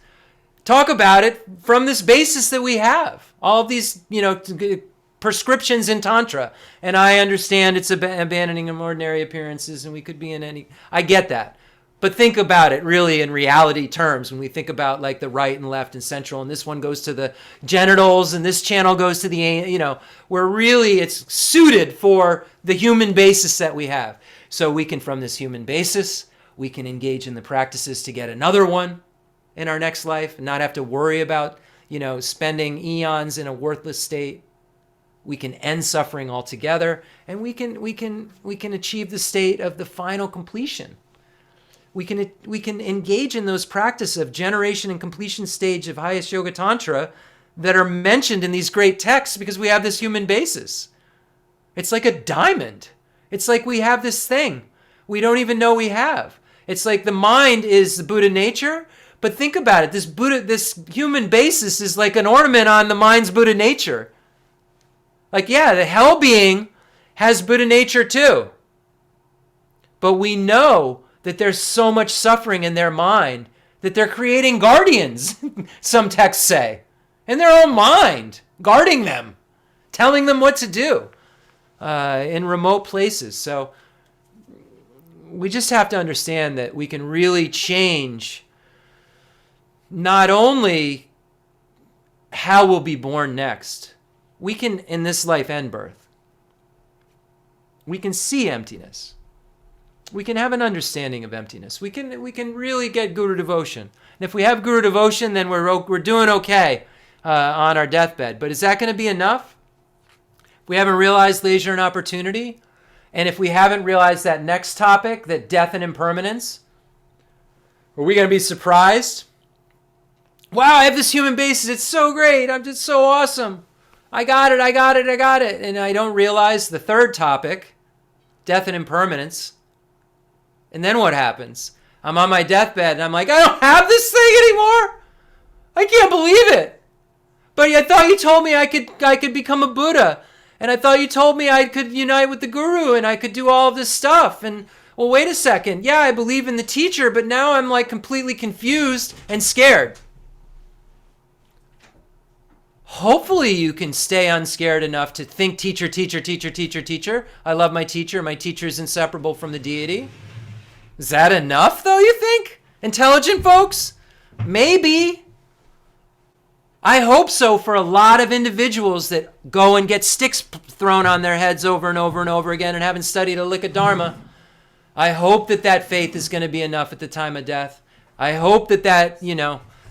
talk about it from this basis that we have. All of these, prescriptions in Tantra. And I understand it's abandoning of ordinary appearances and we could be in any... I get that. But think about it really in reality terms when we think about like the right and left and central, and this one goes to the genitals and this channel goes to the, where really it's suited for the human basis that we have. So we can, from this human basis, we can engage in the practices to get another one in our next life and not have to worry about, spending eons in a worthless state. We can end suffering altogether, and we can achieve the state of the final completion. We can engage in those practices of generation and completion stage of highest yoga tantra that are mentioned in these great texts because we have this human basis. It's like a diamond. It's like we have this thing we don't even know we have. It's like the mind is the Buddha nature, but think about it. This human basis is like an ornament on the mind's Buddha nature. Like, yeah, the hell being has Buddha nature too. But we know that there's so much suffering in their mind that they're creating guardians, some texts say, in their own mind, guarding them, telling them what to do in remote places. So we just have to understand that we can really change not only how we'll be born next, we can, in this life, end birth. We can see emptiness. We can have an understanding of emptiness. We can really get Guru devotion. And if we have Guru devotion, then we're doing okay on our deathbed. But is that going to be enough? If we haven't realized leisure and opportunity, And if we haven't realized that next topic, that death and impermanence, are we going to be surprised? Wow, I have this human basis. It's so great. I'm just so awesome. I got it. And I don't realize the third topic, death and impermanence. And then what happens? I'm on my deathbed and I'm like, I don't have this thing anymore. I can't believe it. But I thought you told me I could become a Buddha. And I thought you told me I could unite with the guru and I could do all of this stuff. And well, wait a second. Yeah, I believe in the teacher, but now I'm like completely confused and scared. Hopefully you can stay unscared enough to think teacher, teacher, teacher, teacher, teacher. I love my teacher. My teacher is inseparable from the deity. Is that enough though, you think? Intelligent folks? Maybe. I hope so for a lot of individuals that go and get sticks thrown on their heads over and over and over again and haven't studied a lick of Dharma. I hope that faith is going to be enough at the time of death. I hope that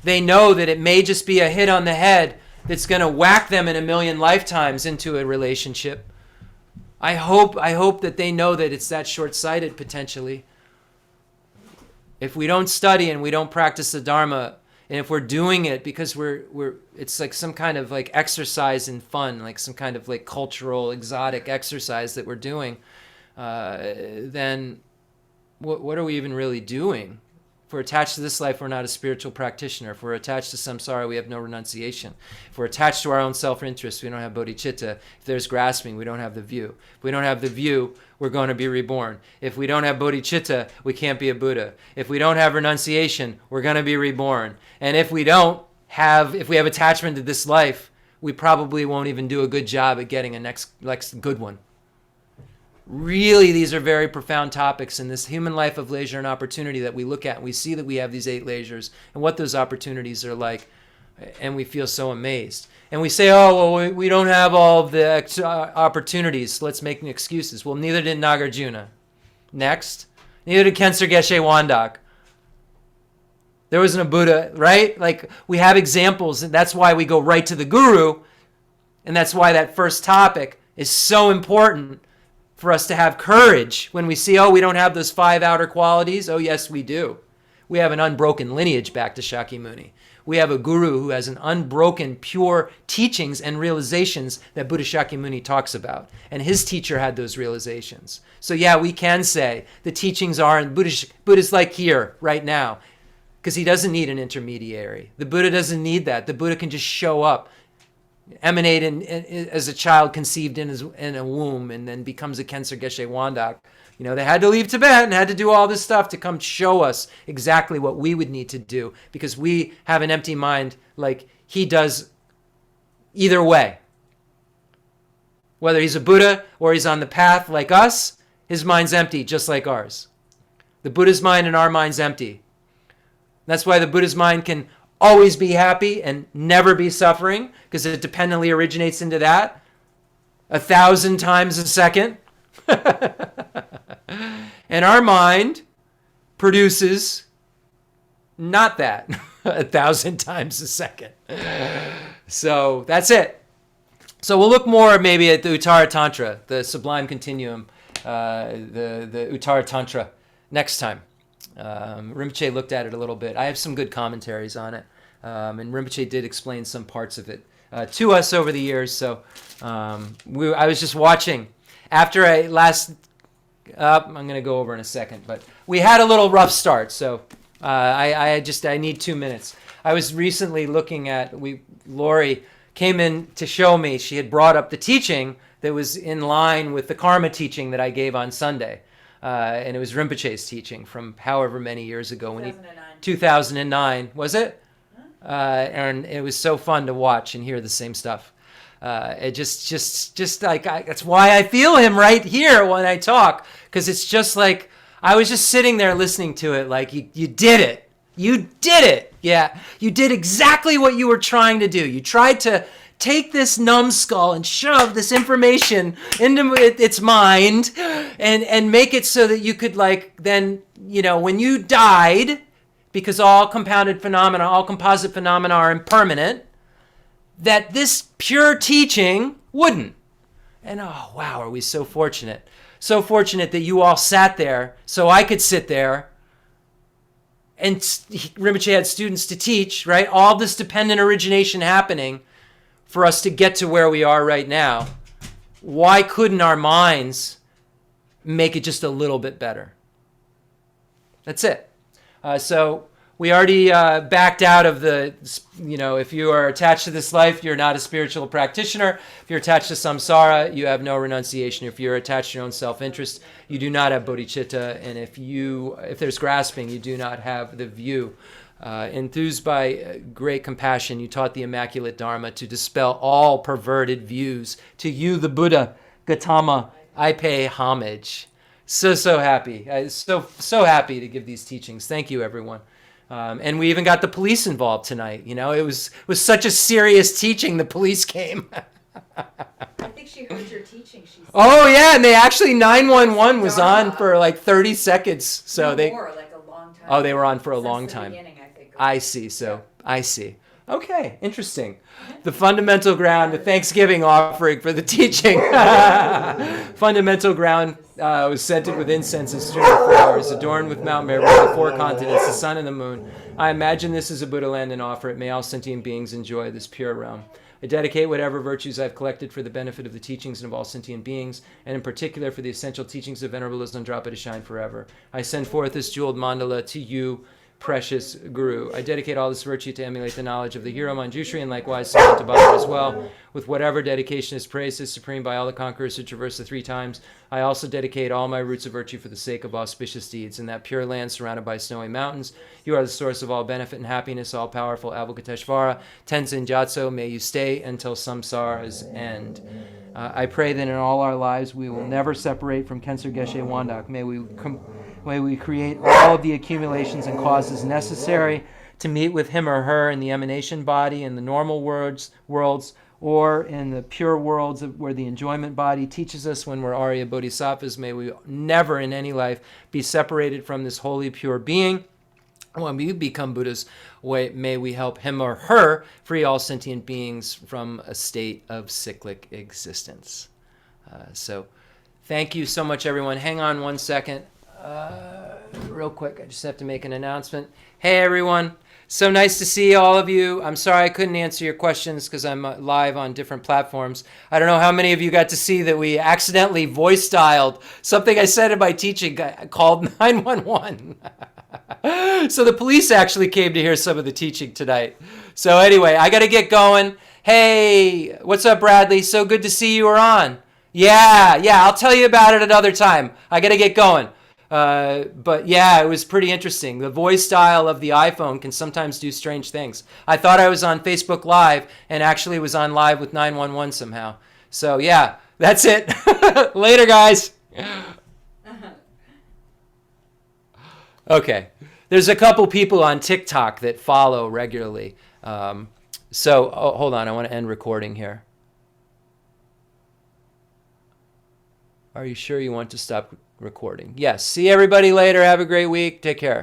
they know that it may just be a hit on the head that's going to whack them in a million lifetimes into a relationship. I hope that they know that it's that short-sighted potentially. If we don't study and we don't practice the Dharma, and if we're doing it because it's like some kind of like exercise and fun, like some kind of like cultural exotic exercise that we're doing, then what are we even really doing? If we're attached to this life, we're not a spiritual practitioner. If we're attached to samsara, we have no renunciation. If we're attached to our own self-interest, we don't have bodhicitta. If there's grasping, we don't have the view. If we don't have the view, we're going to be reborn. If we don't have bodhicitta, we can't be a Buddha. If we don't have renunciation, we're going to be reborn. And if we have attachment to this life, we probably won't even do a good job at getting a next good one. Really, these are very profound topics in this human life of leisure and opportunity that we look at. And we see that we have these 8 leisures and what those opportunities are like. And we feel so amazed. And we say, oh, well, we don't have all of the opportunities. So let's make excuses. Well, neither did Nagarjuna. Next. Neither did Khenser Geshe Wandak. There wasn't a Buddha, right? Like, we have examples, and that's why we go right to the guru. And that's why that first topic is so important for us to have courage when we see, oh, we don't have those 5 outer qualities. Oh, yes, we do. We have an unbroken lineage back to Shakyamuni. We have a guru who has an unbroken, pure teachings and realizations that Buddha Shakyamuni talks about. And his teacher had those realizations. So yeah, we can say the teachings are, and Buddha's like here, right now, because he doesn't need an intermediary. The Buddha doesn't need that. The Buddha can just show up, emanate as a child conceived in a womb, and then becomes a Khenser Geshe Wandak. They had to leave Tibet and had to do all this stuff to come show us exactly what we would need to do, because we have an empty mind like he does either way. Whether he's a Buddha or he's on the path like us, his mind's empty just like ours. The Buddha's mind and our mind's empty. That's why the Buddha's mind can always be happy and never be suffering, because it dependently originates into that 1,000 times a second. And our mind produces not that 1,000 times a second. So that's it. So we'll look more maybe at the Uttara Tantra, the Sublime Continuum, the Uttara Tantra next time. Rinpoche looked at it a little bit. I have some good commentaries on it. And Rinpoche did explain some parts of it to us over the years. So I was just watching. After I'm going to go over in a second, but we had a little rough start, so I need 2 minutes. I was recently looking at, Lori came in to show me, she had brought up the teaching that was in line with the karma teaching that I gave on Sunday. And it was Rinpoche's teaching from however many years ago. 2009, was it? And it was so fun to watch and hear the same stuff. It just like, that's why I feel him right here when I talk, because it's just like, I was just sitting there listening to it like, you did it. You did it. Yeah. You did exactly what you were trying to do. You tried to take this numbskull and shove this information into its mind and make it so that you could then, when you died, because all compounded phenomena, all composite phenomena are impermanent, that this pure teaching wouldn't. And oh, wow, are we so fortunate. so fortunate that you all sat there so I could sit there. And Rinpoche had students to teach, right? All this dependent origination happening for us to get to where we are right now. Why couldn't our minds make it just a little bit better? That's it. So we already backed out of the, if you are attached to this life, you're not a spiritual practitioner. If you're attached to samsara, you have no renunciation. If you're attached to your own self-interest, you do not have bodhicitta. And if there's grasping, you do not have the view. Enthused by great compassion, you taught the immaculate Dharma to dispel all perverted views. To you, the Buddha, Gautama, I pay homage. So happy. So happy to give these teachings. Thank you, everyone. And we even got the police involved tonight. It was such a serious teaching. The police came. I think she heard your teaching. She said, oh yeah, and they actually 911 was on for like 30 seconds. So no they more, like a long time. Oh, they were on for a Since long the time. beginning, I think. I see. So I see. Okay, interesting. The fundamental ground, the Thanksgiving offering for the teaching. Fundamental ground was scented with incense and strewn with flowers, adorned with Mount Meru, the 4 continents, the sun and the moon. I imagine this is a Buddha land and offer it. May all sentient beings enjoy this pure realm. I dedicate whatever virtues I've collected for the benefit of the teachings and of all sentient beings, and in particular for the essential teachings of Venerable Islandrapa to shine forever. I send forth this jeweled mandala to you, precious Guru. I dedicate all this virtue to emulate the knowledge of the hero Manjushri, and likewise submit to Bhakti as well. With whatever dedication is praised as supreme by all the conquerors who traverse the 3 times, I also dedicate all my roots of virtue for the sake of auspicious deeds. In that pure land surrounded by snowy mountains, you are the source of all benefit and happiness, all-powerful Avalokiteshvara. Tenzin Gyatso, may you stay until samsara's end. I pray that in all our lives we will never separate from Khensur Geshe Wandak. May we create all of the accumulations and causes necessary to meet with him or her in the emanation body, in the normal worlds, or in the pure worlds where the enjoyment body teaches us when we're Arya Bodhisattvas. May we never in any life be separated from this holy, pure being. When we become Buddhas, may we help him or her free all sentient beings from a state of cyclic existence. So thank you so much, everyone. Hang on one second. Real quick, I just have to make an announcement. Hey, everyone. So nice to see all of you. I'm sorry I couldn't answer your questions because I'm live on different platforms. I don't know how many of you got to see that we accidentally voice dialed something I said in my teaching called 911. So the police actually came to hear some of the teaching tonight. So anyway, I got to get going. Hey, what's up, Bradley? So good to see you are on. Yeah, I'll tell you about it another time. I got to get going. But yeah, it was pretty interesting. The voice dial of the iPhone can sometimes do strange things. I thought I was on Facebook Live and actually was on live with 911 somehow. So yeah, that's it. Later, guys. Okay. There's a couple people on TikTok that follow regularly. Hold on. I want to end recording here. Are you sure you want to stop recording? Yes. See everybody later. Have a great week. Take care.